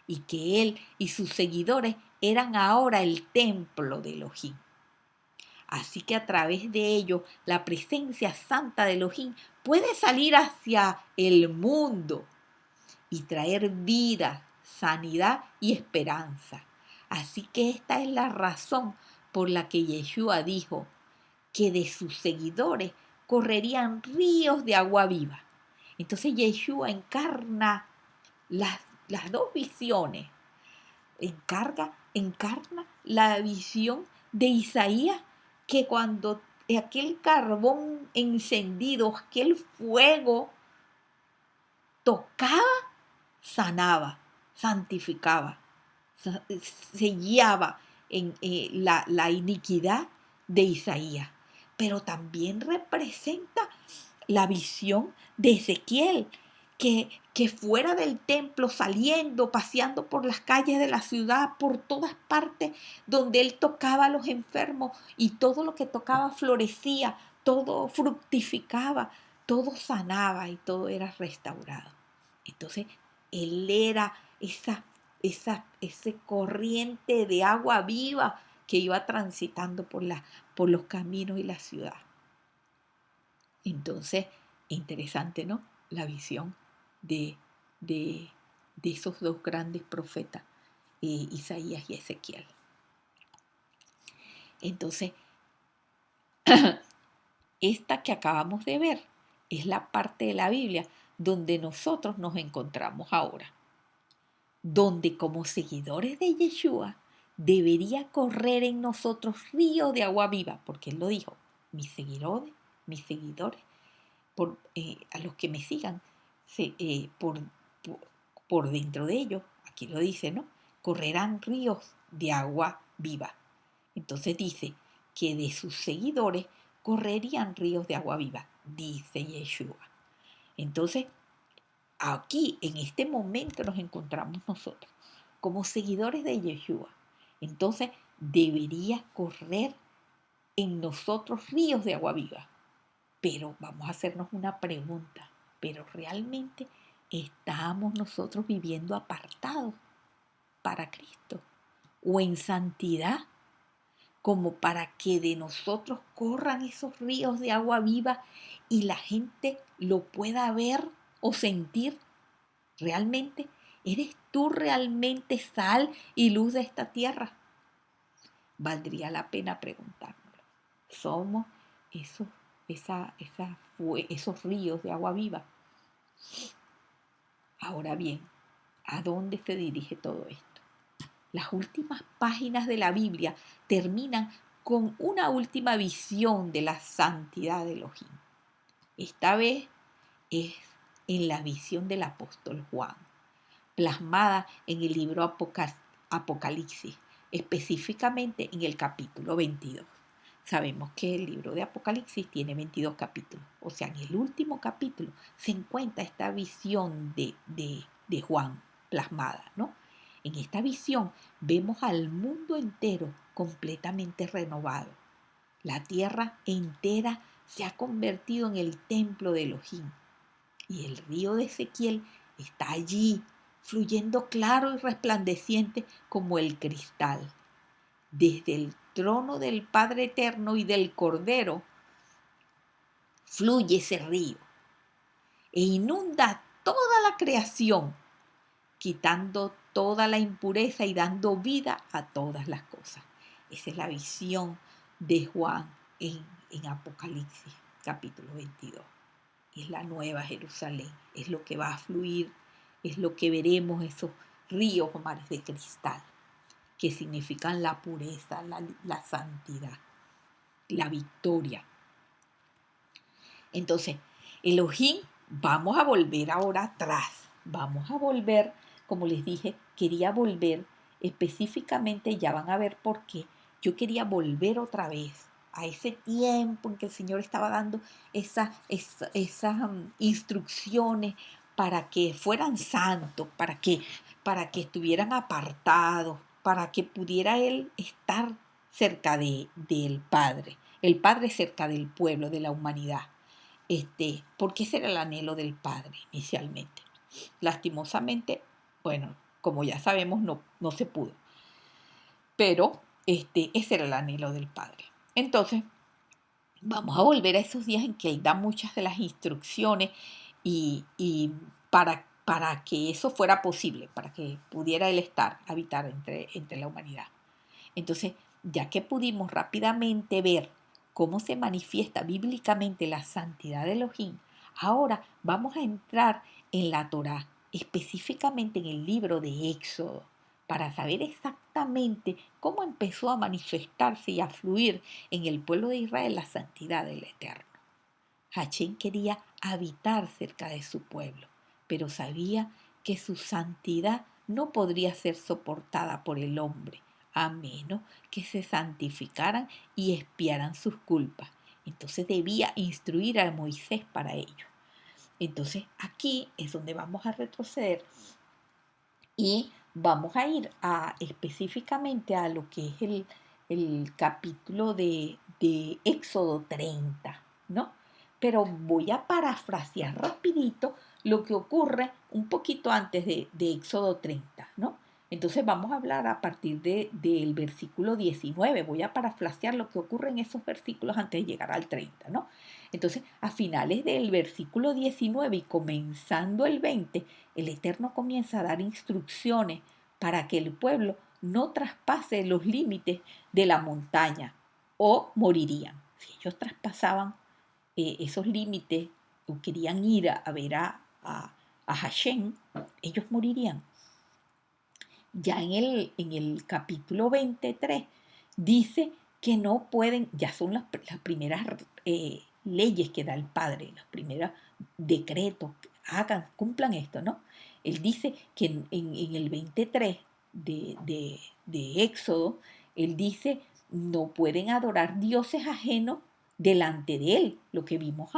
y que él y sus seguidores eran ahora el templo de Elohim. Así que a través de ello la presencia santa de Elohim puede salir hacia el mundo y traer vida, sanidad y esperanza. Así que esta es la razón por la que Yeshua dijo que de sus seguidores correrían ríos de agua viva. Entonces Yeshua encarna las dos visiones. Encarna la visión de Isaías, que cuando aquel carbón encendido, aquel fuego tocaba, sanaba, santificaba, sellaba en la iniquidad de Isaías. Pero también representa la visión de Ezequiel, que fuera del templo, saliendo, paseando por las calles de la ciudad, por todas partes donde él tocaba a los enfermos y todo lo que tocaba florecía, todo fructificaba, todo sanaba y todo era restaurado. Entonces, él era ese corriente de agua viva que iba transitando por los caminos y la ciudad. Entonces, interesante, ¿no? La visión de, de, de esos dos grandes profetas, Isaías y Ezequiel. Entonces, esta que acabamos de ver es la parte de la Biblia donde nosotros nos encontramos ahora, donde como seguidores de Yeshua debería correr en nosotros río de agua viva, porque él lo dijo, mis seguidores, a los que me sigan, por dentro de ellos, aquí lo dice, ¿no? Correrán ríos de agua viva. Entonces dice que de sus seguidores correrían ríos de agua viva, dice Yeshua. Entonces, aquí, en este momento, nos encontramos nosotros como seguidores de Yeshua. Entonces, debería correr en nosotros ríos de agua viva. Pero vamos a hacernos una pregunta. ¿Pero realmente estamos nosotros viviendo apartados para Cristo o en santidad, como para que de nosotros corran esos ríos de agua viva y la gente lo pueda ver o sentir? ¿Realmente eres tú realmente sal y luz de esta tierra? Valdría la pena preguntárnoslo. ¿Somos esos ríos de agua viva? Ahora bien, ¿a dónde se dirige todo esto? Las últimas páginas de la Biblia terminan con una última visión de la santidad de Elohim. Esta vez es en la visión del apóstol Juan, plasmada en el libro Apocalipsis, específicamente en el capítulo 22. Sabemos que el libro de Apocalipsis tiene 22 capítulos, o sea, en el último capítulo se encuentra esta visión de Juan plasmada, ¿no? En esta visión vemos al mundo entero completamente renovado. La tierra entera se ha convertido en el templo de Elohim y el río de Ezequiel está allí, fluyendo claro y resplandeciente como el cristal. Desde el trono del Padre Eterno y del Cordero fluye ese río e inunda toda la creación, quitando toda la impureza y dando vida a todas las cosas. Esa es la visión de Juan en Apocalipsis, capítulo 22. Es la nueva Jerusalén, es lo que va a fluir, es lo que veremos, esos ríos o mares de cristal, que significan la pureza, la santidad, la victoria. Entonces, Elohim, vamos a volver ahora atrás, vamos a volver, como les dije, quería volver específicamente, ya van a ver por qué, yo quería volver otra vez a ese tiempo en que el Señor estaba dando esas instrucciones para que fueran santos, para que estuvieran apartados, para que pudiera Él estar cerca del Padre, el Padre cerca del pueblo, de la humanidad. Porque ese era el anhelo del Padre inicialmente. Lastimosamente, bueno, como ya sabemos, no se pudo. Pero ese era el anhelo del Padre. Entonces, vamos a volver a esos días en que Él da muchas de las instrucciones y para que eso fuera posible, para que pudiera Él habitar entre la humanidad. Entonces, ya que pudimos rápidamente ver cómo se manifiesta bíblicamente la santidad de Elohim, ahora vamos a entrar en la Torá, específicamente en el libro de Éxodo, para saber exactamente cómo empezó a manifestarse y a fluir en el pueblo de Israel la santidad del Eterno. Hachén quería habitar cerca de su pueblo, pero sabía que su santidad no podría ser soportada por el hombre, a menos que se santificaran y expiaran sus culpas. Entonces debía instruir a Moisés para ello. Entonces aquí es donde vamos a retroceder y vamos a ir específicamente a lo que es el capítulo de Éxodo 30, ¿no? Pero voy a parafrasear rapidito lo que ocurre un poquito antes de Éxodo 30, ¿no? Entonces vamos a hablar a partir del versículo 19. Voy a parafrasear lo que ocurre en esos versículos antes de llegar al 30, ¿no? Entonces, a finales del versículo 19 y comenzando el 20, el Eterno comienza a dar instrucciones para que el pueblo no traspase los límites de la montaña o morirían. Si ellos traspasaban esos límites o querían ir a ver a Hashem, ellos morirían. Ya en el capítulo 23 dice que no pueden, ya son las primeras leyes que da el Padre, los primeros decretos, cumplan esto, ¿no? Él dice que en el 23 de Éxodo, él dice, no pueden adorar dioses ajenos delante de él, lo que vimos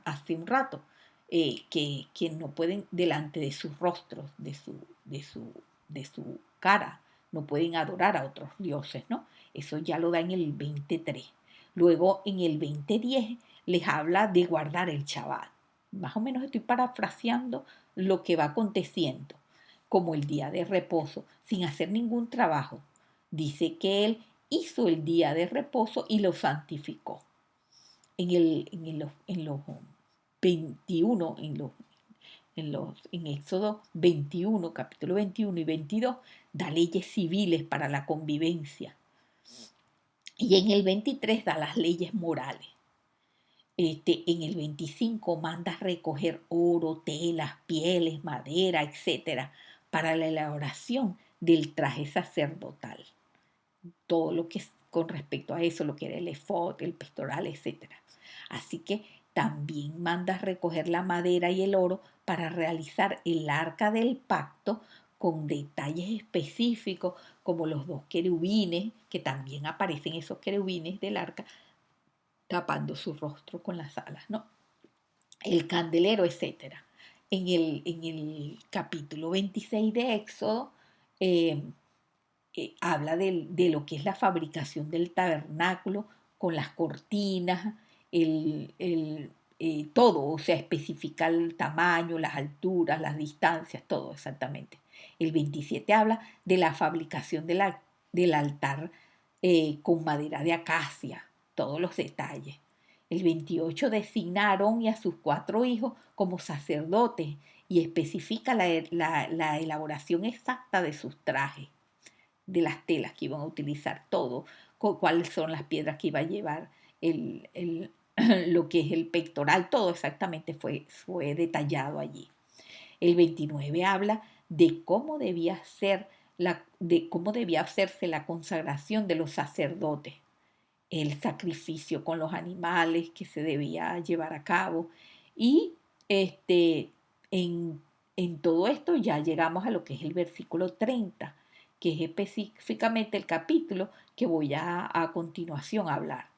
hace un rato, que no pueden delante de sus rostros, de su cara, no pueden adorar a otros dioses, ¿no? Eso ya lo da en el 23. Luego en el 20:10 les habla de guardar el Shabbat. Más o menos estoy parafraseando lo que va aconteciendo, como el día de reposo, sin hacer ningún trabajo. Dice que él hizo el día de reposo y lo santificó. En los 21, en Éxodo 21, capítulo 21 y 22, da leyes civiles para la convivencia. Y en el 23 da las leyes morales. En el 25 manda recoger oro, telas, pieles, madera, etcétera, para la elaboración del traje sacerdotal, todo lo que es con respecto a eso, lo que era el efod, el pectoral, etc. Así que también mandas recoger la madera y el oro para realizar el arca del pacto con detalles específicos como los dos querubines, que también aparecen esos querubines del arca tapando su rostro con las alas, ¿no? El candelero, etcétera. En el capítulo 26 de Éxodo, eh, habla de lo que es la fabricación del tabernáculo con las cortinas, todo, o sea, especifica el tamaño, las alturas, las distancias, todo exactamente. El 27 habla de la fabricación del altar con madera de acacia, todos los detalles. El 28 designa a Aarón y a sus 4 hijos como sacerdotes y especifica la elaboración exacta de sus trajes, de las telas que iban a utilizar, todo, cuáles son las piedras que iba a llevar, lo que es el pectoral, todo exactamente fue detallado allí. El 29 habla de cómo debía hacerse la consagración de los sacerdotes, el sacrificio con los animales que se debía llevar a cabo. Y este, en, en todo esto ya llegamos a lo que es el versículo 30, que es específicamente el capítulo que voy a continuación a hablar.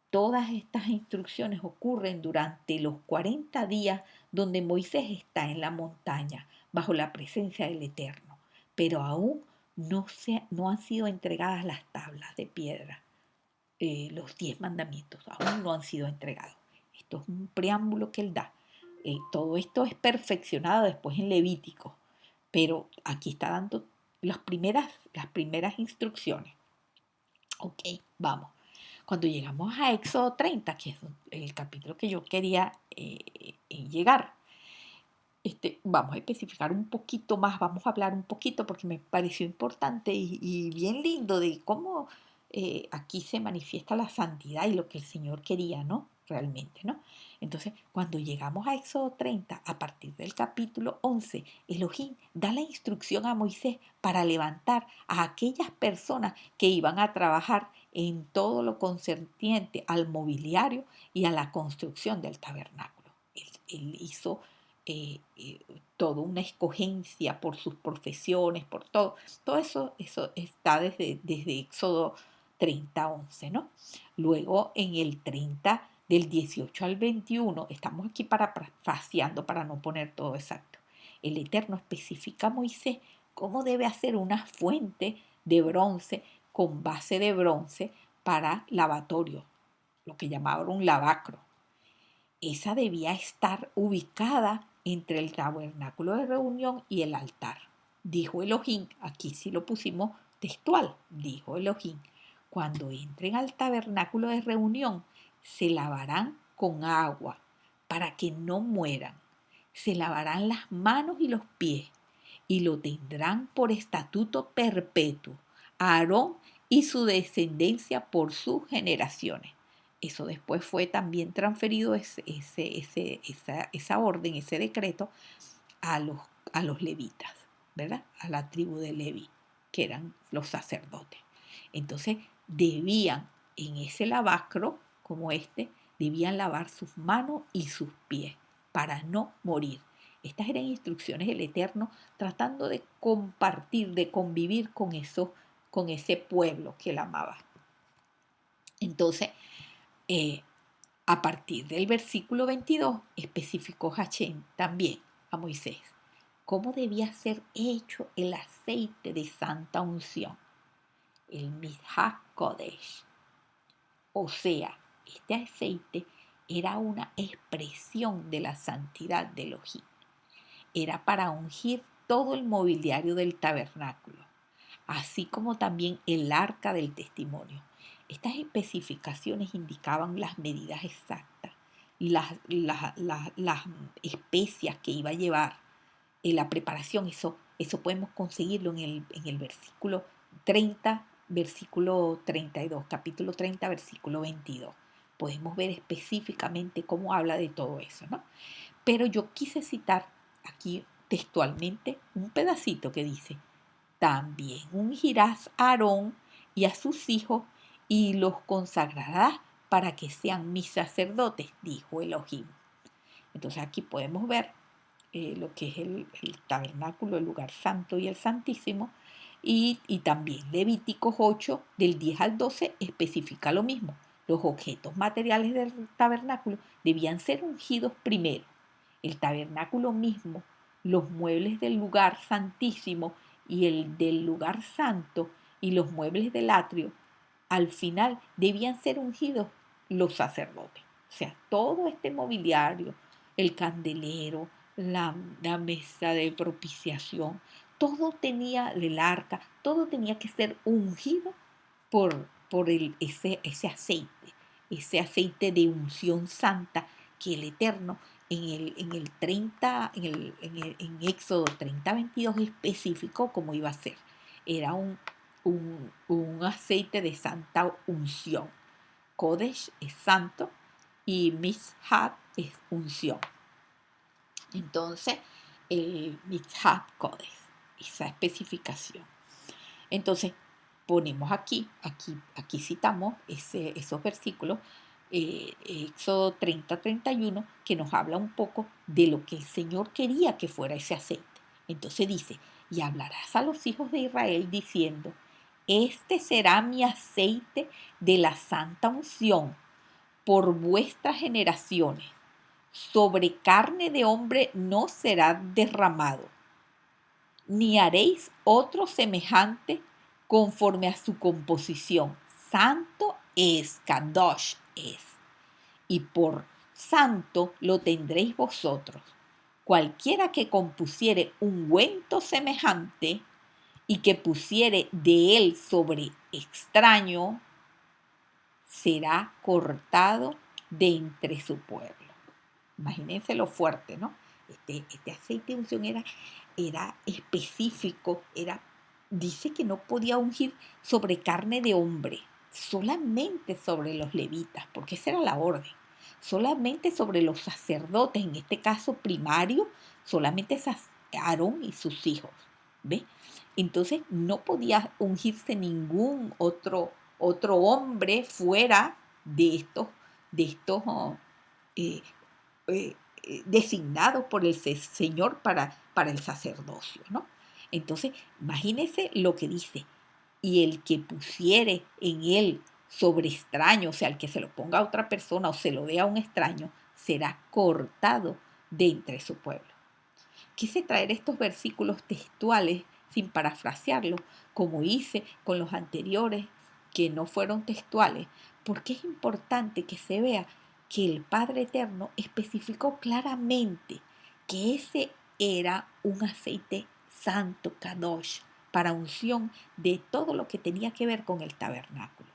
Todas estas instrucciones ocurren durante los 40 días donde Moisés está en la montaña bajo la presencia del Eterno, pero aún no han sido entregadas las tablas de piedra, los 10 mandamientos aún no han sido entregados. Esto es un preámbulo que él da. Todo esto es perfeccionado después en Levítico, pero aquí está dando las primeras instrucciones. Ok, vamos. Cuando llegamos a Éxodo 30, que es el capítulo que yo quería llegar, vamos a especificar un poquito más, vamos a hablar un poquito porque me pareció importante y bien lindo de cómo aquí se manifiesta la santidad y lo que el Señor quería, ¿no? Realmente, ¿no? Entonces, cuando llegamos a Éxodo 30, a partir del capítulo 11, Elohim da la instrucción a Moisés para levantar a aquellas personas que iban a trabajar en todo lo concerniente al mobiliario y a la construcción del tabernáculo. Él hizo toda una escogencia por sus profesiones, por todo. Todo eso está desde Éxodo 30:11, ¿no? Luego en el 30, del 18 al 21, estamos aquí parafraseando para no poner todo exacto. El Eterno especifica a Moisés cómo debe hacer una fuente de bronce con base de bronce para lavatorio, lo que llamaban un lavacro. Esa debía estar ubicada entre el tabernáculo de reunión y el altar. Dijo Elohim, aquí sí lo pusimos textual, dijo Elohim, cuando entren al tabernáculo de reunión, se lavarán con agua para que no mueran. Se lavarán las manos y los pies y lo tendrán por estatuto perpetuo, a Aarón y su descendencia por sus generaciones. Eso después fue también transferido esa orden, ese decreto a los levitas, ¿verdad? A la tribu de Leví, que eran los sacerdotes. Entonces debían, en ese lavacro como debían lavar sus manos y sus pies para no morir. Estas eran instrucciones del Eterno tratando de compartir, de convivir con ese pueblo que él amaba. Entonces, eh, a partir del versículo 22, especificó Hachén también a Moisés cómo debía ser hecho el aceite de santa unción, el Mishach Kodesh. O sea, este aceite era una expresión de la santidad de Elohim. Era para ungir todo el mobiliario del tabernáculo, así como también el arca del testimonio. Estas especificaciones indicaban las medidas exactas, las especias que iba a llevar, la preparación. Eso podemos conseguirlo en el versículo 30, versículo 32, capítulo 30, versículo 22. Podemos ver específicamente cómo habla de todo eso, ¿no? Pero yo quise citar aquí textualmente un pedacito que dice: También ungirás a Aarón y a sus hijos y los consagrarás para que sean mis sacerdotes, dijo Elohim. Entonces aquí podemos ver lo que es el tabernáculo, el lugar santo y el santísimo. Y también Levíticos 8, del 10 al 12, especifica lo mismo. Los objetos materiales del tabernáculo debían ser ungidos primero. El tabernáculo mismo, los muebles del lugar santísimo y el del lugar santo y los muebles del atrio, al final debían ser ungidos los sacerdotes. O sea, todo este mobiliario, el candelero, la mesa de propiciación, todo tenía del arca, todo tenía que ser ungido ese aceite de unción santa que el Eterno en el 30, en Éxodo 30:22 especificó cómo iba a ser. Era un aceite de santa unción. Kodesh es santo y Mizhat es unción. Entonces, el Mizhat Kodesh, esa especificación. Entonces, ponemos aquí citamos esos versículos, Éxodo 30:31, que nos habla un poco de lo que el Señor quería que fuera ese aceite. Entonces dice, y hablarás a los hijos de Israel diciendo, este será mi aceite de la santa unción por vuestras generaciones. Sobre carne de hombre no será derramado, ni haréis otro semejante conforme a su composición. Santo es, Kadosh es, y por santo lo tendréis vosotros. Cualquiera que compusiere ungüento semejante y que pusiere de él sobre extraño, será cortado de entre su pueblo. Imagínense lo fuerte, ¿no? Este aceite de unción era específico, dice que no podía ungir sobre carne de hombre, solamente sobre los levitas, porque esa era la orden, solamente sobre los sacerdotes, en este caso primario, solamente Aarón y sus hijos, ¿ve? Entonces no podía ungirse ningún otro hombre fuera de estos eh, designados por el Señor para el sacerdocio, ¿no? Entonces, imagínese lo que dice, y el que pusiere en él sobre extraño, o sea, el que se lo ponga a otra persona o se lo dé a un extraño, será cortado de entre su pueblo. Quise traer estos versículos textuales sin parafrasearlos, como hice con los anteriores que no fueron textuales, porque es importante que se vea que el Padre Eterno especificó claramente que ese era un aceite santo, Kadosh, para unción de todo lo que tenía que ver con el tabernáculo.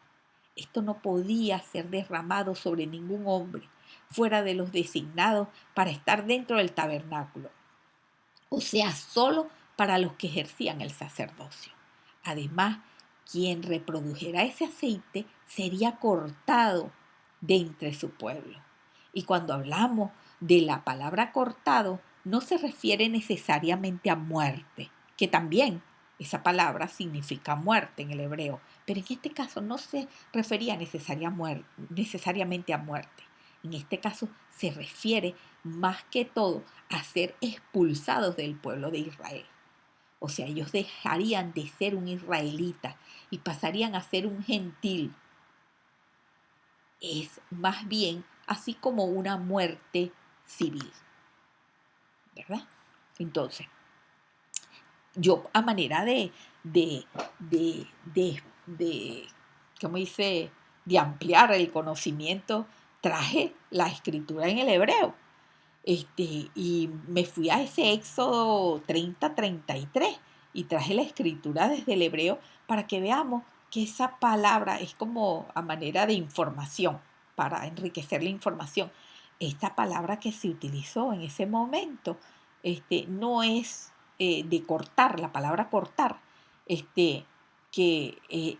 Esto no podía ser derramado sobre ningún hombre fuera de los designados para estar dentro del tabernáculo, o sea, solo para los que ejercían el sacerdocio. Además, quien reprodujera ese aceite sería cortado de entre su pueblo. Y cuando hablamos de la palabra cortado, no se refiere necesariamente a muerte, que también esa palabra significa muerte en el hebreo, pero en este caso no se refería necesariamente a muerte. En este caso se refiere más que todo a ser expulsados del pueblo de Israel. O sea, ellos dejarían de ser un israelita y pasarían a ser un gentil. Es más bien así como una muerte civil, ¿verdad? Entonces, yo a manera de ¿cómo dice? De ampliar el conocimiento, traje la escritura en el hebreo. Y me fui a ese Éxodo 30:33 y traje la escritura desde el hebreo para que veamos que esa palabra es como a manera de información, para enriquecer la información. Esta palabra que se utilizó en ese momento no es de cortar, la palabra cortar, que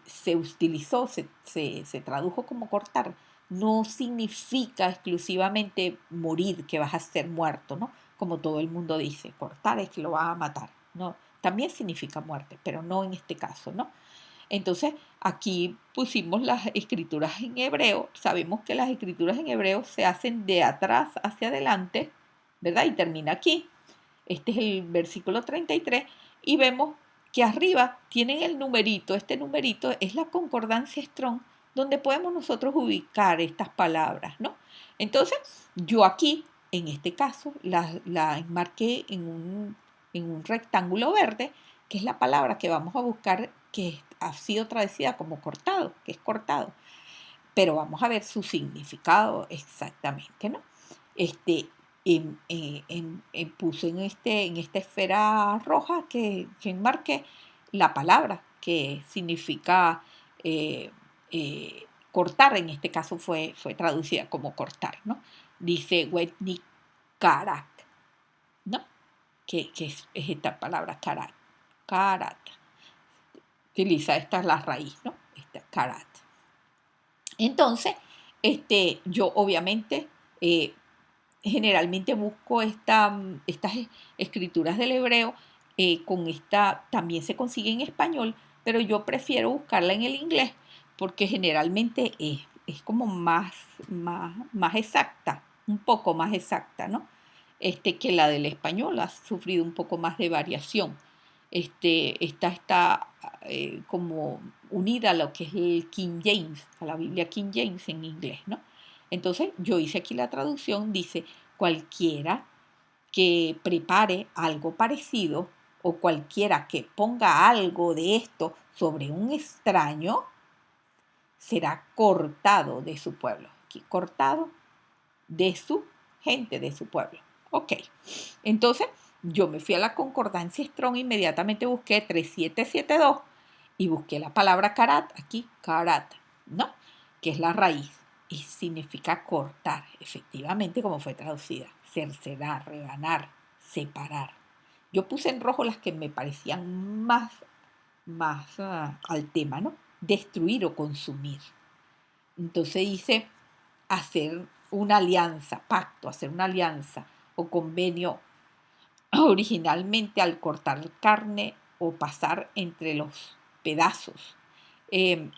se utilizó, se tradujo como cortar, no significa exclusivamente morir, que vas a ser muerto, ¿no? Como todo el mundo dice, cortar es que lo vas a matar. No, también significa muerte, pero no en este caso, ¿no? Entonces, aquí pusimos las escrituras en hebreo. Sabemos que las escrituras en hebreo se hacen de atrás hacia adelante, ¿verdad? Y termina aquí. Este es el versículo 33 y vemos que arriba tienen el numerito. Este numerito es la concordancia Strong, donde podemos nosotros ubicar estas palabras, ¿no? Entonces, yo aquí, en este caso, la enmarqué en un rectángulo verde, que es la palabra que vamos a buscar, que ha sido traducida como cortado, que es cortado. Pero vamos a ver su significado exactamente, ¿no? Este, puse en esta esfera roja que enmarqué la palabra que significa cortar, en este caso fue traducida como cortar, ¿no? Dice Wetnik Karak, ¿no? Que es esta palabra karat, karat. Utiliza, esta es la raíz, ¿no? Esta karat. Entonces, yo obviamente generalmente busco estas escrituras del hebreo, con esta también se consigue en español, pero yo prefiero buscarla en el inglés porque generalmente es como más exacta, un poco más exacta, ¿no? Que la del español ha sufrido un poco más de variación. Esta está como unida a lo que es el King James, a la Biblia King James en inglés, ¿no? Entonces yo hice aquí la traducción, dice, cualquiera que prepare algo parecido o cualquiera que ponga algo de esto sobre un extraño, será cortado de su pueblo. Aquí, cortado de su gente, de su pueblo. Ok, entonces yo me fui a la concordancia Strong, inmediatamente busqué 3772 y busqué la palabra karat, aquí, karat, ¿no? Que es la raíz y significa cortar, efectivamente, como fue traducida, cercenar, rebanar, separar. Yo puse en rojo las que me parecían más al tema, ¿no? Destruir o consumir. Entonces dice hacer una alianza, pacto, hacer una alianza o convenio originalmente al cortar carne o pasar entre los pedazos. Eh,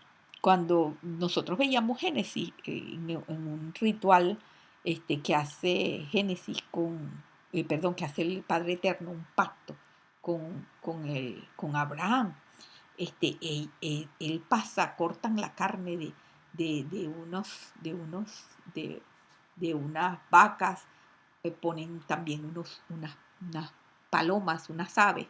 Cuando nosotros veíamos Génesis, en un ritual que hace Génesis perdón, que hace el Padre Eterno un pacto con Abraham, él pasa, cortan la carne de de unas vacas, ponen también unas palomas, unas aves,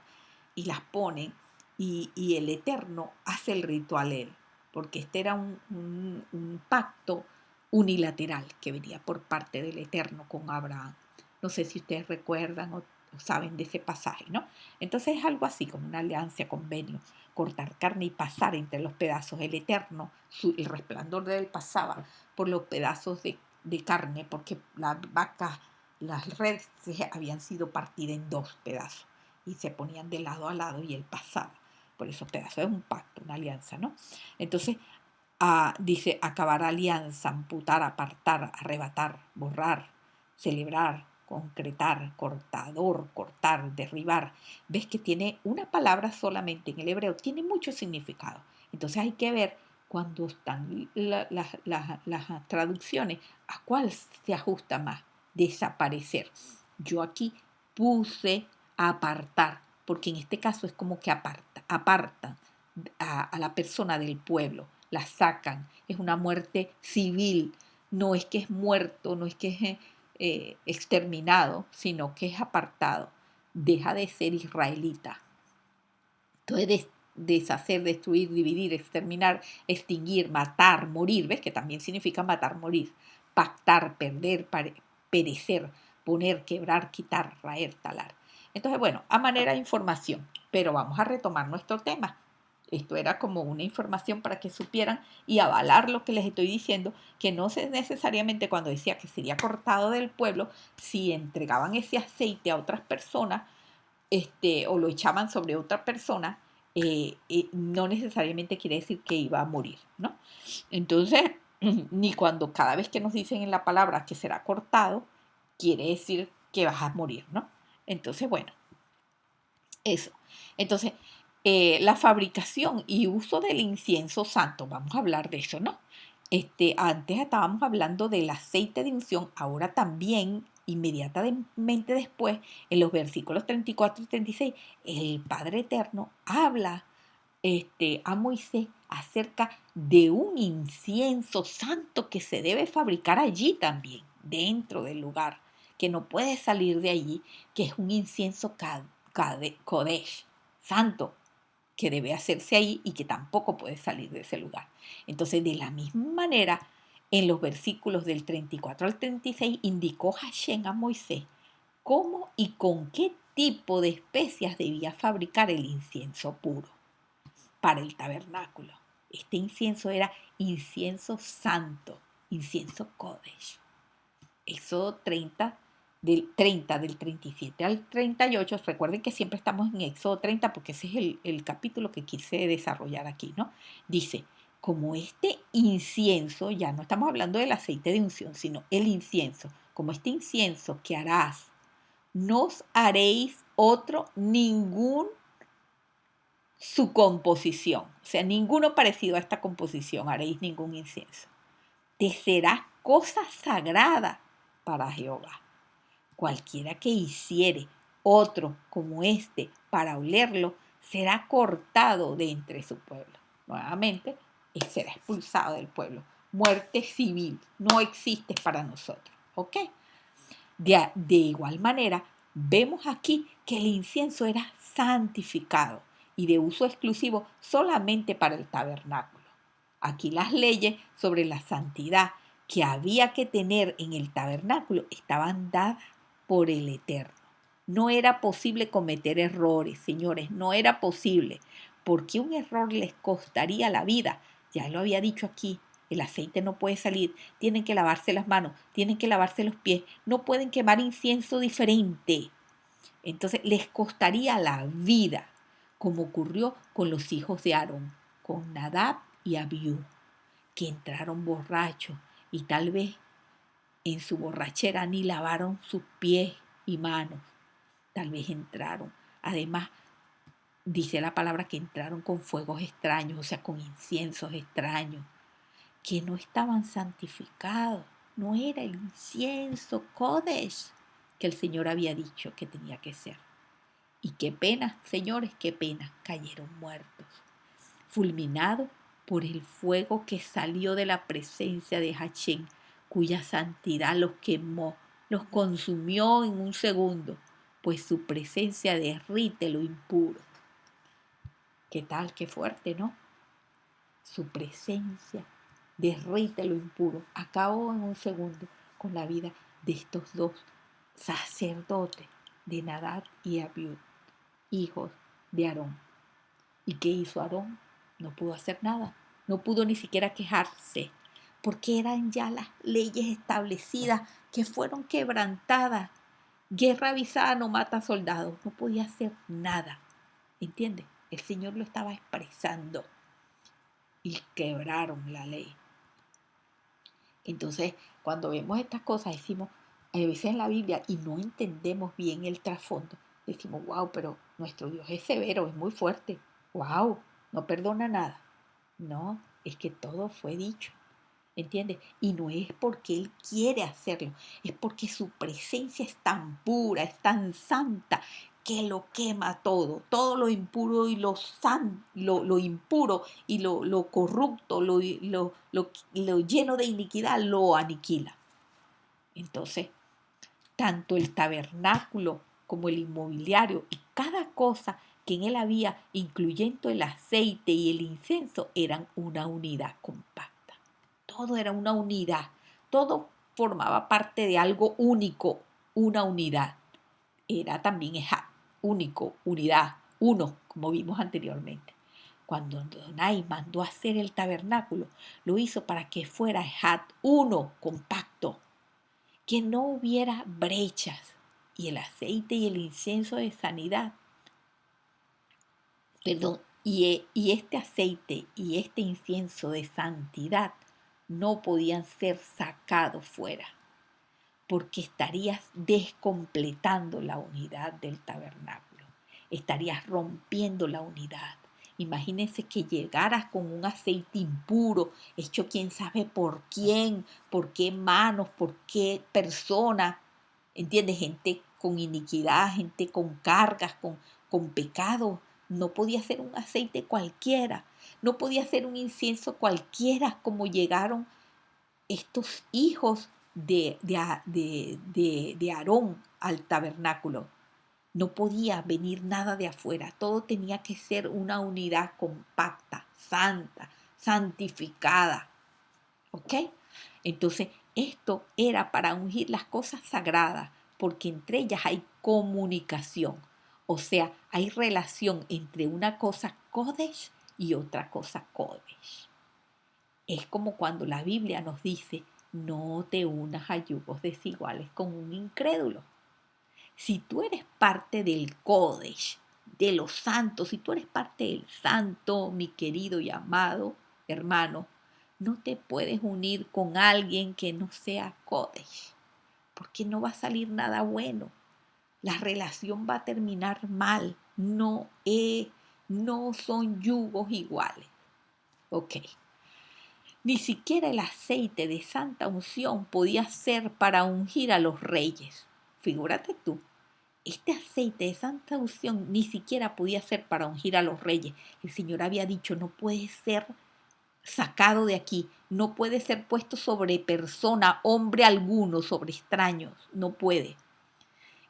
y las ponen, y el Eterno hace el ritual él, porque este era un pacto unilateral que venía por parte del Eterno con Abraham. No sé si ustedes recuerdan o saben de ese pasaje, ¿no? Entonces es algo así, como una alianza, convenio, cortar carne y pasar entre los pedazos. El Eterno, el resplandor de él pasaba por los pedazos de carne, porque las vacas, las redes habían sido partidas en dos pedazos y se ponían de lado a lado y él pasaba por esos pedazos. Es un pacto, una alianza, ¿no? Entonces, dice acabar alianza, amputar, apartar, arrebatar, borrar, celebrar, concretar, cortador, cortar, derribar. Ves que tiene una palabra solamente en el hebreo, tiene mucho significado. Entonces hay que ver cuando están las traducciones a cuál se ajusta más. Desaparecer. Yo aquí puse apartar, porque en este caso es como que apartan a la persona del pueblo, la sacan, es una muerte civil, no es que es muerto, no es que es exterminado, sino que es apartado, deja de ser israelita. Entonces, deshacer, destruir, dividir, exterminar, extinguir, matar, morir, ¿ves? Que también significa matar, morir, pactar, perder, perecer, poner, quebrar, quitar, raer, talar. Entonces, bueno, a manera de información, pero vamos a retomar nuestro tema. Esto era como una información para que supieran y avalar lo que les estoy diciendo, que no es necesariamente cuando decía que sería cortado del pueblo, si entregaban ese aceite a otras personas, o lo echaban sobre otra persona, no necesariamente quiere decir que iba a morir, ¿no? Entonces, ni cuando cada vez que nos dicen en la palabra que será cortado, quiere decir que vas a morir, ¿no? Entonces, bueno, eso. Entonces, la fabricación y uso del incienso santo, vamos a hablar de eso, ¿no? Antes estábamos hablando del aceite de unción, ahora también, inmediatamente después, en los versículos 34 y 36, el Padre Eterno habla a Moisés acerca de un incienso santo que se debe fabricar allí también, dentro del lugar, que no puede salir de allí, que es un incienso Kodesh, santo, que debe hacerse ahí y que tampoco puede salir de ese lugar. Entonces, de la misma manera, en los versículos del 34 al 36, indicó Hashem a Moisés cómo y con qué tipo de especias debía fabricar el incienso puro para el tabernáculo. Este incienso era incienso santo, incienso Kodesh. Éxodo 30 del 37 al 38. Recuerden que siempre estamos en Éxodo 30 porque ese es el capítulo que quise desarrollar aquí, ¿no? Dice, como este incienso, ya no estamos hablando del aceite de unción, sino el incienso, como este incienso que harás, no os haréis otro ningún su composición, o sea, ninguno parecido a esta composición haréis ningún incienso. Te será cosa sagrada para Jehová. Cualquiera que hiciere otro como este para olerlo, será cortado de entre su pueblo. Nuevamente, será expulsado del pueblo. Muerte civil, no existe para nosotros. ¿Ok? De igual manera, vemos aquí que el incienso era santificado y de uso exclusivo solamente para el tabernáculo. Aquí las leyes sobre la santidad que había que tener en el tabernáculo estaban dadas por el Eterno. No era posible cometer errores, señores, no era posible, porque un error les costaría la vida. Ya lo había dicho aquí, el aceite no puede salir, tienen que lavarse las manos, tienen que lavarse los pies, no pueden quemar incienso diferente. Entonces les costaría la vida, como ocurrió con los hijos de Aarón, con Nadab y Abiú, que entraron borrachos y tal vez en su borrachera ni lavaron sus pies y manos. Tal vez entraron. Además, dice la palabra que entraron con fuegos extraños, o sea, con inciensos extraños, que no estaban santificados. No era el incienso Kodesh que el Señor había dicho que tenía que ser. Y qué pena, señores, qué pena, cayeron muertos, fulminados por el fuego que salió de la presencia de Hachén, cuya santidad los quemó, los consumió en un segundo, pues su presencia derrite lo impuro. ¿Qué tal? Qué fuerte, ¿no? Su presencia derrite lo impuro. Acabó en un segundo con la vida de estos dos sacerdotes, de Nadab y Abiú, hijos de Aarón. ¿Y qué hizo Aarón? No pudo hacer nada, no pudo ni siquiera quejarse, porque eran ya las leyes establecidas que fueron quebrantadas. Guerra avisada no mata soldados, no podía hacer nada. ¿Entiendes? El Señor lo estaba expresando y quebraron la ley. Entonces, cuando vemos estas cosas, decimos, a veces en la Biblia, y no entendemos bien el trasfondo, decimos, wow, pero nuestro Dios es severo, es muy fuerte, wow, no perdona nada. No, es que todo fue dicho, ¿entiendes? Y no es porque Él quiere hacerlo, es porque su presencia es tan pura, es tan santa, que lo quema todo, todo lo impuro y lo impuro y lo corrupto, lo lleno de iniquidad, lo aniquila. Entonces, tanto el tabernáculo como el inmobiliario y cada cosa que en él había, incluyendo el aceite y el incienso, eran una unidad compacta. Todo era una unidad, todo formaba parte de algo único, una unidad. Era también único, unidad, uno, como vimos anteriormente. Cuando Adonai mandó hacer el tabernáculo, lo hizo para que fuera uno, compacto, que no hubiera brechas, y el aceite y el incienso de sanidad, perdón, y este aceite y este incienso de santidad no podían ser sacados fuera, porque estarías descompletando la unidad del tabernáculo. estarías rompiendo la unidad. Imagínense que llegaras con un aceite impuro, hecho quién sabe por quién, por qué manos, por qué persona. ¿Entiendes? Gente con iniquidad, gente con cargas, con pecado. No podía ser un aceite cualquiera, no podía ser un incienso cualquiera como llegaron estos hijos de Aarón al tabernáculo. No podía venir nada de afuera, todo tenía que ser una unidad compacta, santa, santificada. ¿Ok? Entonces, esto era para ungir las cosas sagradas, porque entre ellas hay comunicación. O sea, hay relación entre una cosa Kodesh y otra cosa Kodesh. Es como cuando la Biblia nos dice, no te unas a yugos desiguales con un incrédulo. Si tú eres parte del Kodesh, de los santos, si tú eres parte del santo, mi querido y amado hermano, no te puedes unir con alguien que no sea Kodesh, porque no va a salir nada bueno. La relación va a terminar mal. No son yugos iguales. Ok. Ni siquiera el aceite de santa unción podía ser para ungir a los reyes. Figúrate tú. Este aceite de santa unción ni siquiera podía ser para ungir a los reyes. El Señor había dicho, no puede ser sacado de aquí, no puede ser puesto sobre persona, hombre alguno, sobre extraños, no puede.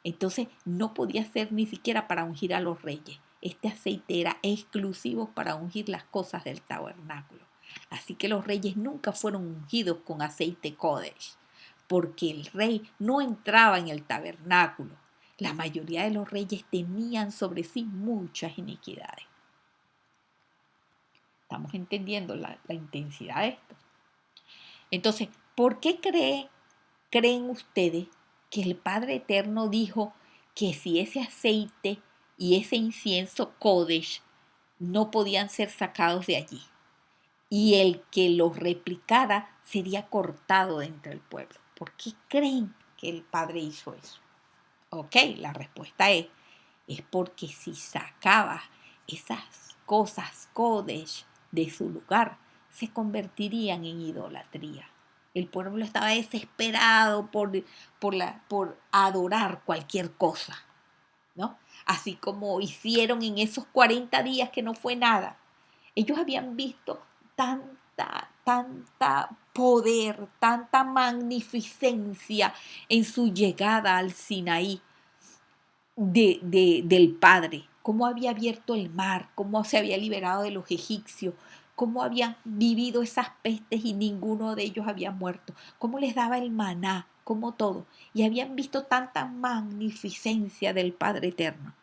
Entonces no podía ser ni siquiera para ungir a los reyes. Este aceite era exclusivo para ungir las cosas del tabernáculo. Así que los reyes nunca fueron ungidos con aceite Kodesh, porque el rey no entraba en el tabernáculo. La mayoría de los reyes tenían sobre sí muchas iniquidades. Estamos entendiendo la intensidad de esto. Entonces, ¿por qué creen ustedes que el Padre Eterno dijo que si ese aceite y ese incienso Kodesh no podían ser sacados de allí? Y el que los replicara sería cortado de entre el pueblo. ¿Por qué creen que el Padre hizo eso? Ok, la respuesta es porque si sacabas esas cosas Kodesh de su lugar, se convertirían en idolatría. El pueblo estaba desesperado por adorar cualquier cosa, ¿no? Así como hicieron en esos 40 días que no fue nada. Ellos habían visto tanta poder, tanta magnificencia en su llegada al Sinaí del Padre, cómo había abierto el mar, cómo se había liberado de los egipcios, cómo habían vivido esas pestes y ninguno de ellos había muerto, cómo les daba el maná, cómo todo. Y habían visto tanta magnificencia del Padre Eterno.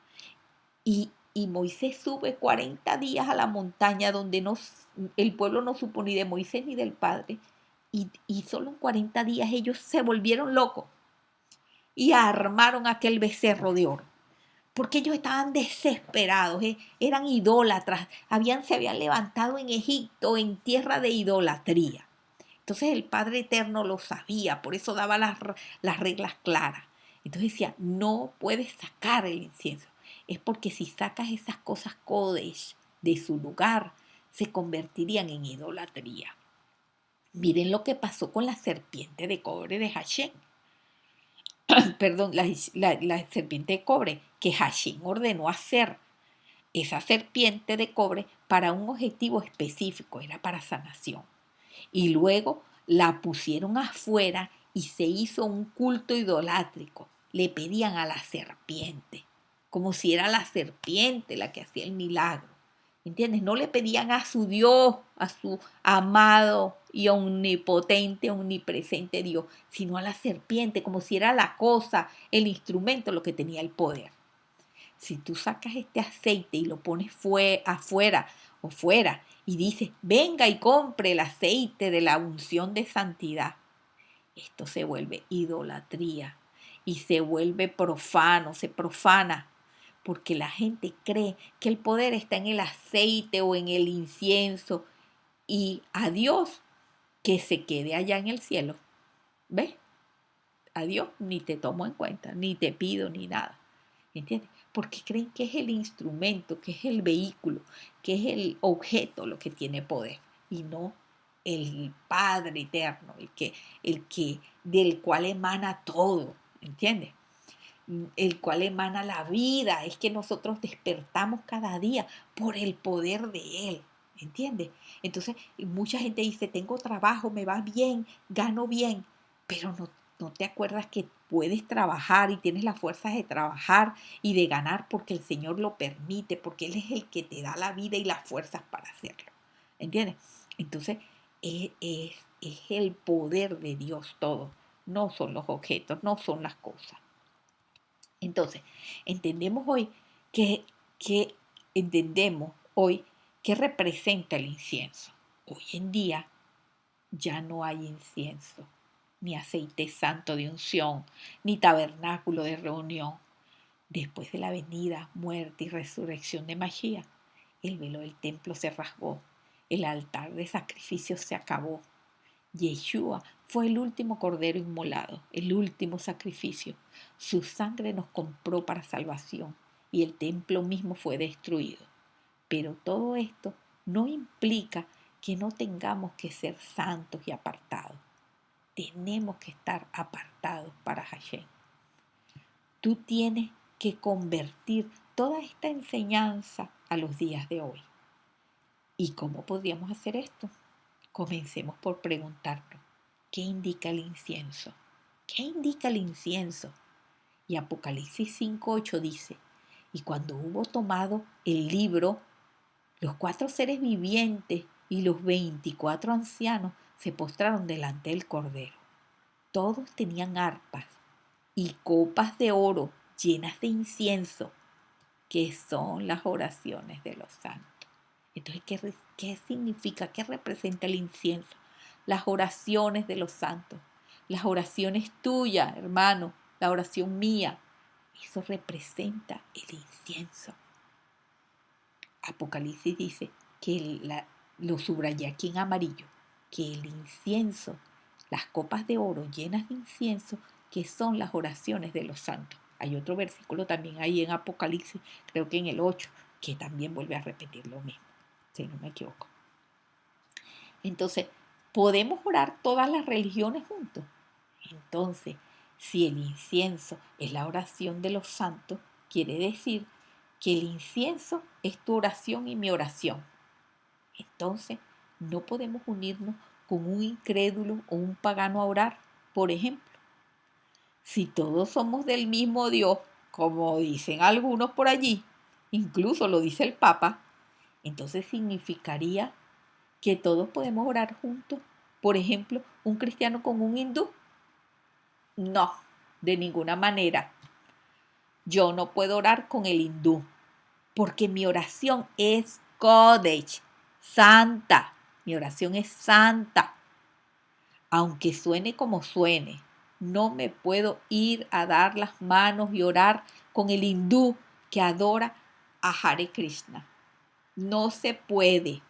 Y Moisés sube 40 días a la montaña donde el pueblo no supo ni de Moisés ni del Padre. Y solo en 40 días ellos se volvieron locos y armaron aquel becerro de oro. Porque ellos estaban desesperados, eran idólatras, se habían levantado en Egipto, en tierra de idolatría. Entonces el Padre Eterno lo sabía, por eso daba las reglas claras. Entonces decía, no puedes sacar el incienso. Es porque si sacas esas cosas Kodesh de su lugar, se convertirían en idolatría. Miren lo que pasó con la serpiente de cobre de Hashem. Perdón, la serpiente de cobre que Hashem ordenó hacer. Esa serpiente de cobre para un objetivo específico, era para sanación. Y luego la pusieron afuera y se hizo un culto idolátrico. Le pedían a la serpiente, como si era la serpiente la que hacía el milagro. ¿Entiendes? No le pedían a su Dios, a su amado y omnipotente, omnipresente Dios, sino a la serpiente, como si era la cosa, el instrumento, lo que tenía el poder. Si tú sacas este aceite y lo pones afuera o fuera y dices, venga y compre el aceite de la unción de santidad, esto se vuelve idolatría y se vuelve profano, se profana, porque la gente cree que el poder está en el aceite o en el incienso y a Dios que se quede allá en el cielo. ¿Ves? A Dios ni te tomo en cuenta, ni te pido, ni nada. ¿Entiendes? porque creen que es el instrumento, que es el vehículo, que es el objeto lo que tiene poder y no el Padre eterno, el que del cual emana todo, ¿entiendes? El cual emana la vida, es que nosotros despertamos cada día por el poder de Él, ¿entiendes? Entonces, mucha gente dice, tengo trabajo, me va bien, gano bien, pero no te acuerdas que puedes trabajar y tienes las fuerzas de trabajar y de ganar porque el Señor lo permite, porque Él es el que te da la vida y las fuerzas para hacerlo, ¿entiendes? Entonces, es el poder de Dios todo, no son los objetos, no son las cosas. Entonces, entendemos hoy que entendemos hoy qué representa el incienso. Hoy en día ya no hay incienso, ni aceite santo de unción, ni tabernáculo de reunión. Después de la venida, muerte y resurrección de Mashiach, el velo del templo se rasgó, el altar de sacrificio se acabó. Yeshua fue el último cordero inmolado, el último sacrificio. Su sangre nos compró para salvación y el templo mismo fue destruido. Pero todo esto no implica que no tengamos que ser santos y apartados. Tenemos que estar apartados para Hashem. Tú tienes que convertir toda esta enseñanza a los días de hoy. ¿Y cómo podríamos hacer esto? Comencemos por preguntarnos, ¿qué indica el incienso? ¿Qué indica el incienso? Y Apocalipsis 5:8 dice, y cuando hubo tomado el libro, los 4 seres vivientes y los 24 ancianos se postraron delante del Cordero. Todos tenían arpas y copas de oro llenas de incienso, que son las oraciones de los santos. Entonces, ¿qué significa? ¿Qué representa el incienso? Las oraciones de los santos, las oraciones tuyas, hermano, la oración mía. Eso representa el incienso. Apocalipsis dice que lo subrayé aquí en amarillo, que el incienso, las copas de oro llenas de incienso, que son las oraciones de los santos. Hay otro versículo también ahí en Apocalipsis, creo que en el 8, que también vuelve a repetir lo mismo, si no me equivoco. Entonces, ¿podemos orar todas las religiones juntos? Entonces, si el incienso es la oración de los santos, quiere decir que el incienso es tu oración y mi oración. Entonces, no podemos unirnos con un incrédulo o un pagano a orar. Por ejemplo, si todos somos del mismo Dios, como dicen algunos por allí, incluso lo dice el Papa, entonces significaría que todos podemos orar juntos. Por ejemplo, un cristiano con un hindú. No, de ninguna manera. Yo no puedo orar con el hindú, porque mi oración es Kodesh, santa. Mi oración es santa. Aunque suene como suene, no me puedo ir a dar las manos y orar con el hindú que adora a Hare Krishna. No se puede.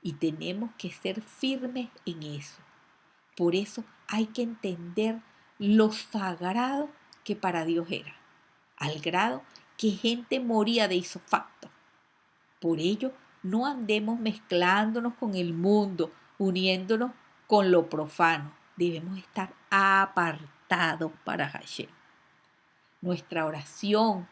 Y tenemos que ser firmes en eso. Por eso hay que entender lo sagrado que para Dios era, al grado que gente moría de isofacto. Por ello, no andemos mezclándonos con el mundo, uniéndonos con lo profano. Debemos estar apartados para Hashem. Nuestra oración,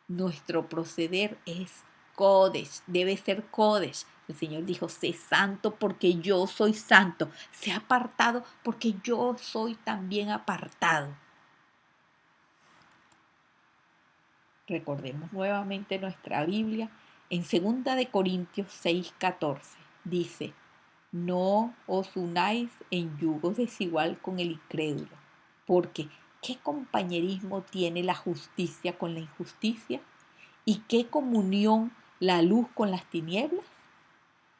nuestro proceder es Kodesh, debe ser Kodesh. El Señor dijo, sé santo porque yo soy santo. Sé apartado porque yo soy también apartado. Recordemos nuevamente nuestra Biblia. En 2 Corintios 6:14 dice, no os unáis en yugo desigual con el incrédulo, porque ¿qué compañerismo tiene la justicia con la injusticia? ¿Y qué comunión la luz con las tinieblas?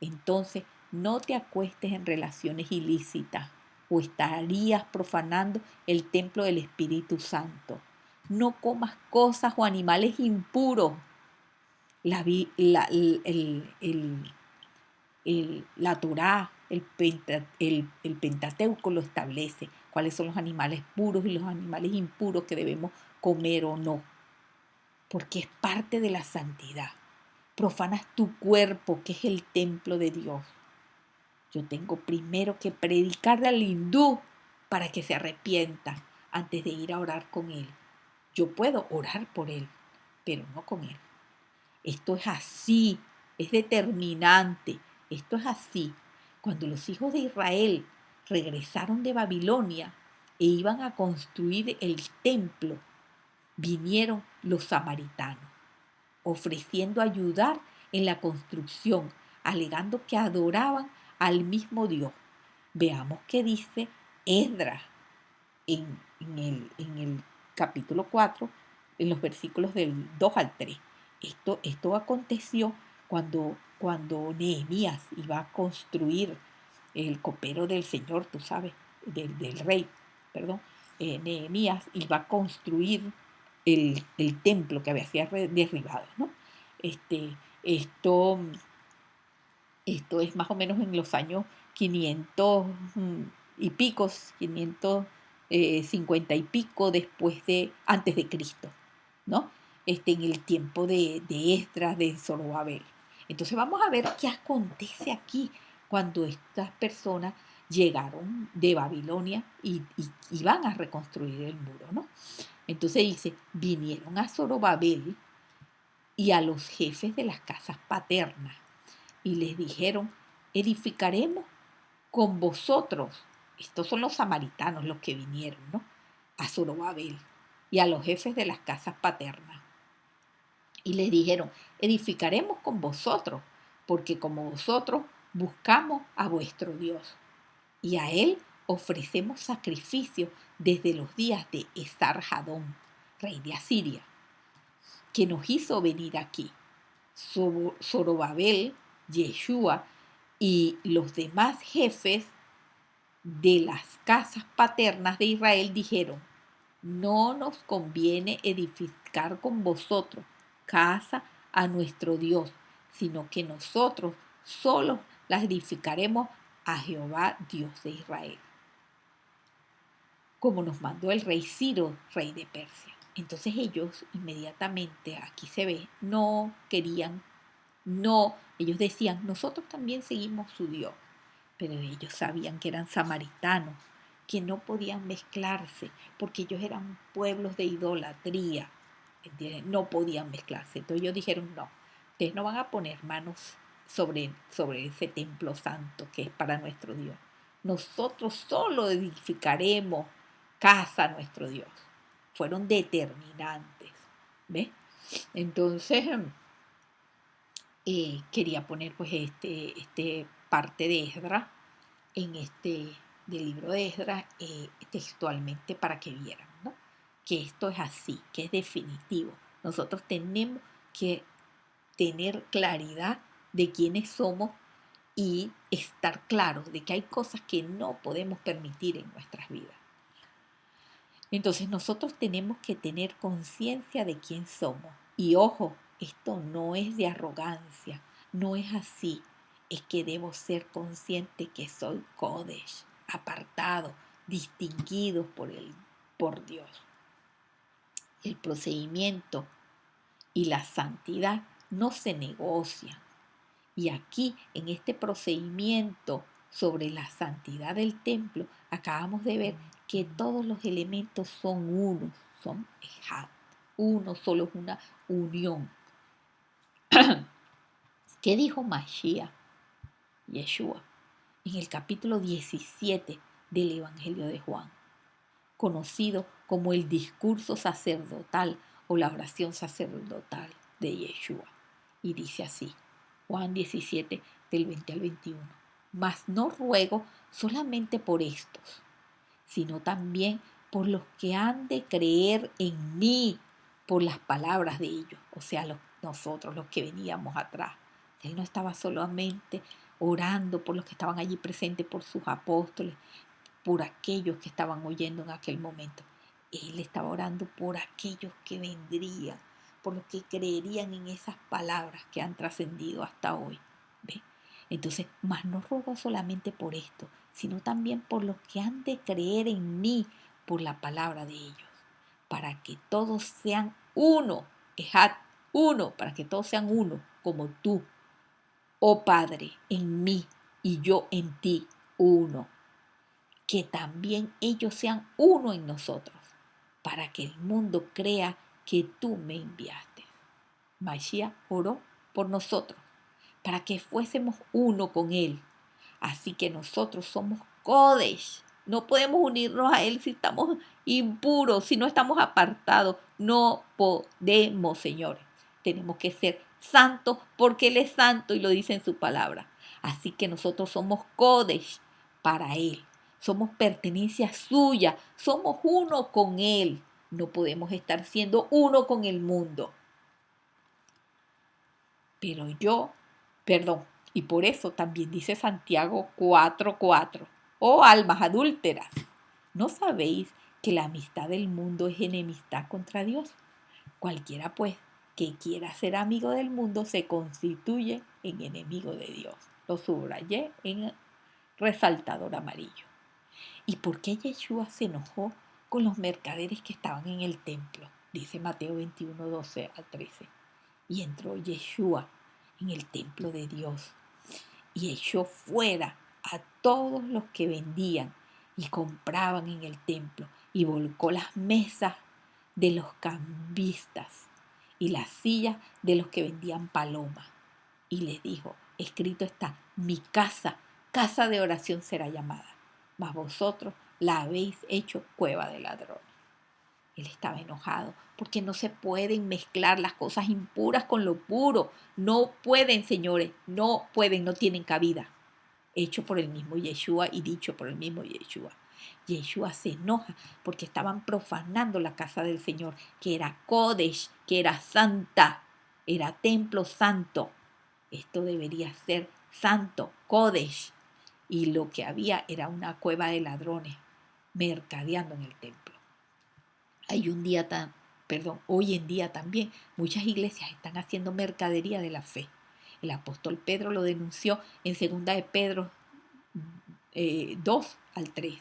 Entonces, no te acuestes en relaciones ilícitas o estarías profanando el templo del Espíritu Santo. No comas cosas o animales impuros. La Torá, el Pentateuco lo establece, cuáles son los animales puros y los animales impuros que debemos comer o no. porque es parte de la santidad. Profanas tu cuerpo, que es el templo de Dios. Yo tengo primero que predicarle al hindú para que se arrepienta antes de ir a orar con él. Yo puedo orar por él, pero no con él. Esto es así, es determinante. Esto es así. Cuando los hijos de Israel regresaron de Babilonia e iban a construir el templo, vinieron los samaritanos, ofreciendo ayudar en la construcción, alegando que adoraban al mismo Dios. Veamos qué dice Esdras en el capítulo 4, en los versículos del 2 al 3. Esto aconteció cuando Nehemías iba a construir el copero del Señor, tú sabes, del rey, perdón. Nehemías iba a construir el templo que había sido derribado, ¿no? Este, esto, esto es más o menos en los años 500 y picos, 550 y pico antes de Cristo, ¿no? En el tiempo de Esdras, de Zorobabel. Entonces vamos a ver qué acontece aquí cuando estas personas llegaron de Babilonia y van a reconstruir el muro, ¿no? Entonces dice, vinieron a Zorobabel y a los jefes de las casas paternas y les dijeron, edificaremos con vosotros. Estos son los samaritanos los que vinieron, ¿no? A Zorobabel y a los jefes de las casas paternas. Y les dijeron, edificaremos con vosotros, porque como vosotros buscamos a vuestro Dios. Y a él ofrecemos sacrificio desde los días de Esarhadón, rey de Asiria, que nos hizo venir aquí. Zorobabel, Yeshua y los demás jefes de las casas paternas de Israel dijeron, no nos conviene edificar con vosotros casa a nuestro Dios, sino que nosotros solo las edificaremos a Jehová, Dios de Israel, como nos mandó el rey Ciro, rey de Persia. Entonces ellos inmediatamente, aquí se ve, no querían, no, ellos decían, nosotros también seguimos su Dios, pero ellos sabían que eran samaritanos, que no podían mezclarse, porque ellos eran pueblos de idolatría, ¿entiendes? No podían mezclarse. Entonces ellos dijeron, no, ustedes no van a poner manos sobre ese templo santo que es para nuestro Dios. Nosotros solo edificaremos casa a nuestro Dios. Fueron determinantes, ¿ves? Entonces quería poner pues este parte de Esdras del libro de Esdras textualmente para que vieran, ¿no? Que esto es así, que es definitivo. Nosotros tenemos que tener claridad de quiénes somos y estar claros de que hay cosas que no podemos permitir en nuestras vidas. Entonces nosotros tenemos que tener conciencia de quién somos. Y ojo, esto no es de arrogancia, no es así. Es que debo ser consciente que soy Kodesh, apartado, distinguido por Dios. El procedimiento y la santidad no se negocian. Y aquí, en este procedimiento sobre la santidad del templo, acabamos de ver que todos los elementos son unos, son ejad. Uno solo es una unión. ¿Qué dijo Mashiach, Yeshua, en el capítulo 17 del Evangelio de Juan, conocido como el discurso sacerdotal o la oración sacerdotal de Yeshua? Y dice así, Juan 17, del 20 al 21. Mas no ruego solamente por estos, sino también por los que han de creer en mí por las palabras de ellos, o sea, nosotros los que veníamos atrás. Él no estaba solamente orando por los que estaban allí presentes, por sus apóstoles, por aquellos que estaban oyendo en aquel momento. Él estaba orando por aquellos que vendrían, por los que creerían en esas palabras que han trascendido hasta hoy. ¿Ve? Entonces, más no ruego solamente por esto, sino también por los que han de creer en mí por la palabra de ellos, para que todos sean uno, Ejad, uno, para que todos sean uno, como tú, oh Padre, en mí y yo en ti, uno. Que también ellos sean uno en nosotros, para que el mundo crea que tú me enviaste. Mashiach oró por nosotros, para que fuésemos uno con Él. Así que nosotros somos Kodesh. No podemos unirnos a Él si estamos impuros, si no estamos apartados. No podemos, señores. Tenemos que ser santos porque Él es santo y lo dice en su palabra. Así que nosotros somos Kodesh para Él. Somos pertenencia suya. Somos uno con Él. No podemos estar siendo uno con el mundo. Pero yo, perdón, y por eso también dice Santiago 4:4, oh almas adúlteras, ¿no sabéis que la amistad del mundo es enemistad contra Dios? Cualquiera pues que quiera ser amigo del mundo se constituye en enemigo de Dios. Lo subrayé en resaltador amarillo. ¿Y por qué Yeshua se enojó con los mercaderes que estaban en el templo? Dice Mateo 21:12-13. Y entró Yeshua en el templo de Dios y echó fuera a todos los que vendían y compraban en el templo y volcó las mesas de los cambistas y las sillas de los que vendían palomas. Y les dijo, escrito está, mi casa, casa de oración será llamada, mas vosotros la habéis hecho cueva de ladrones. Él estaba enojado porque no se pueden mezclar las cosas impuras con lo puro. No pueden, señores, no pueden, no tienen cabida. Hecho por el mismo Yeshua y dicho por el mismo Yeshua. Yeshua se enoja porque estaban profanando la casa del Señor, que era Kodesh, que era santa, era templo santo. Esto debería ser santo, Kodesh. Y lo que había era una cueva de ladrones mercadeando en el templo. Hay un día hoy en día también muchas iglesias están haciendo mercadería de la fe. El apóstol Pedro lo denunció en 2 de Pedro 2:3.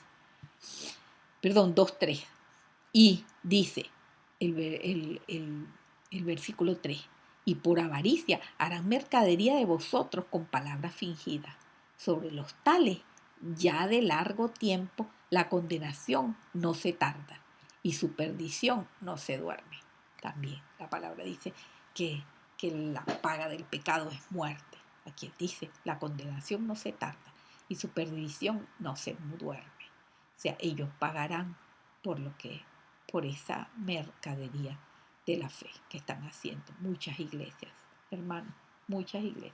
Perdón, 2:3. Y dice el versículo 3, y por avaricia harán mercadería de vosotros con palabras fingidas. Sobre los tales, ya de largo tiempo, la condenación no se tarda y su perdición no se duerme. También la palabra dice que la paga del pecado es muerte. Aquí dice, la condenación no se tarda y su perdición no se duerme. O sea, ellos pagarán por esa mercadería de la fe que están haciendo muchas iglesias, hermanos, muchas iglesias.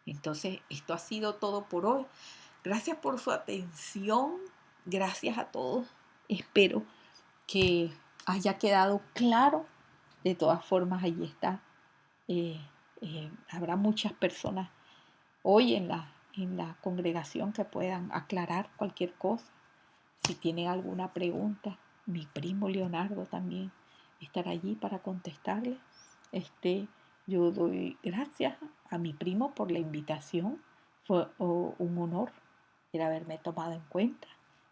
Entonces, esto ha sido todo por hoy. Gracias por su atención. Gracias a todos. Espero que haya quedado claro. De todas formas, ahí está. Habrá muchas personas hoy en la congregación que puedan aclarar cualquier cosa. Si tienen alguna pregunta, mi primo Leonardo también estará allí para contestarle. Yo doy gracias a mi primo por la invitación. Fue un honor el haberme tomado en cuenta.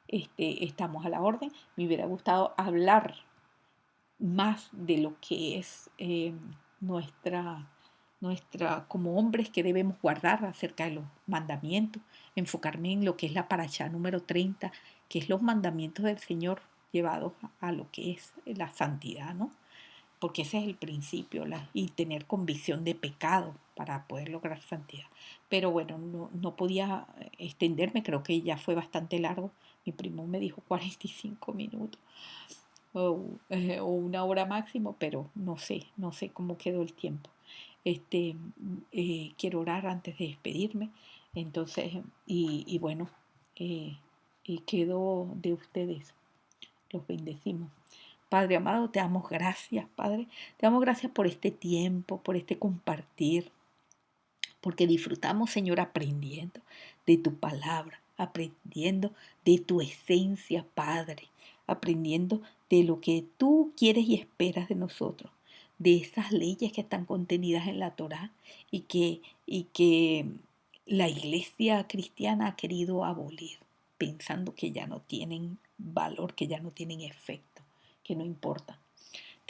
Estamos a la orden. Me hubiera gustado hablar más de lo que es nuestra como hombres que debemos guardar acerca de los mandamientos, enfocarme en lo que es la parashá número 30, que es los mandamientos del Señor llevados a lo que es la santidad, ¿no? Porque ese es el principio, y tener convicción de pecado para poder lograr santidad. Pero bueno, no podía extenderme, creo que ya fue bastante largo. Mi primo me dijo 45 minutos o una hora máximo, pero no sé cómo quedó el tiempo. Quiero orar antes de despedirme, entonces, y bueno, quedo de ustedes, los bendecimos. Padre amado, te damos gracias, Padre, te damos gracias por este tiempo, por este compartir, porque disfrutamos, Señor, aprendiendo de tu palabra, aprendiendo de tu esencia, Padre, aprendiendo de lo que tú quieres y esperas de nosotros, de esas leyes que están contenidas en la Torá y que la iglesia cristiana ha querido abolir, pensando que ya no tienen valor, que ya no tienen efecto, que no importa.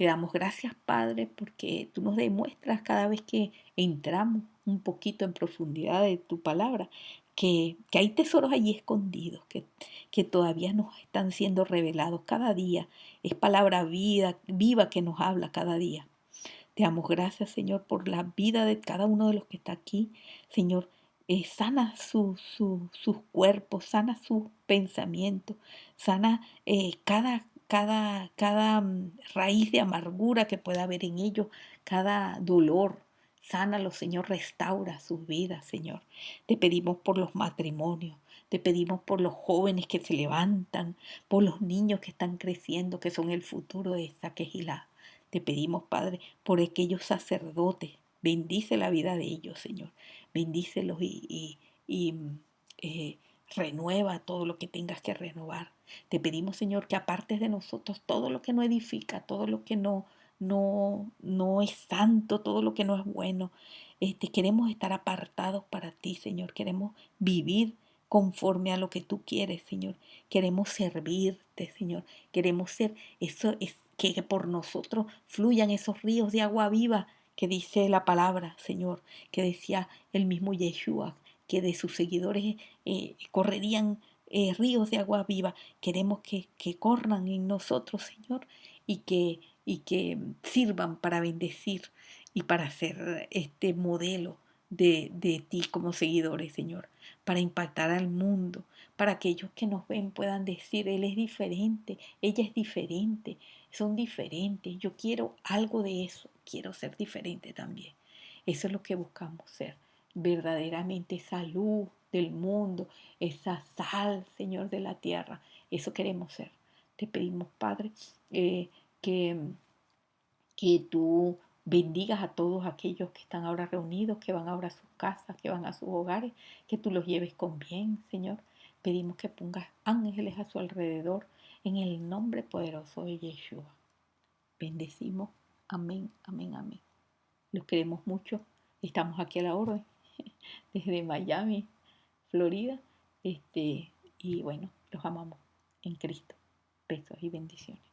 Te damos gracias, Padre, porque tú nos demuestras cada vez que entramos un poquito en profundidad de tu palabra, que hay tesoros allí escondidos, que todavía nos están siendo revelados cada día. Es palabra viva que nos habla cada día. Te damos gracias, Señor, por la vida de cada uno de los que está aquí. Señor, sana sus cuerpos, sana sus pensamientos, sana cada raíz de amargura que pueda haber en ellos, cada dolor. Sánalo, Señor, restaura sus vidas, Señor. Te pedimos por los matrimonios, te pedimos por los jóvenes que se levantan, por los niños que están creciendo, que son el futuro de esta quejilá. Te pedimos, Padre, por aquellos sacerdotes. Bendice la vida de ellos, Señor. Bendícelos y, eh, renueva todo lo que tengas que renovar. Te pedimos, Señor, que apartes de nosotros todo lo que no edifica, todo lo que no es santo, todo lo que no es bueno. Queremos estar apartados para ti, Señor. Queremos vivir conforme a lo que tú quieres, Señor. Queremos servirte, Señor. Queremos ser, eso es que por nosotros fluyan esos ríos de agua viva que dice la palabra, Señor, que decía el mismo Yeshua, que de sus seguidores correrían ríos de agua viva. Queremos que corran en nosotros, Señor, y que sirvan para bendecir y para ser este modelo de ti como seguidores, Señor, para impactar al mundo, para aquellos que nos ven puedan decir, Él es diferente, ella es diferente, son diferentes, yo quiero algo de eso, quiero ser diferente también. Eso es lo que buscamos ser, verdaderamente esa luz del mundo, esa sal, Señor, de la tierra, eso queremos ser. Te pedimos, Padre, que, que tú bendigas a todos aquellos que están ahora reunidos, que van ahora a sus casas, que van a sus hogares, que tú los lleves con bien, Señor. Pedimos que pongas ángeles a su alrededor en el nombre poderoso de Yeshua. Bendecimos. Amén, amén, amén. Los queremos mucho. Estamos aquí a la orden desde Miami, Florida. Y bueno, los amamos en Cristo. Besos y bendiciones.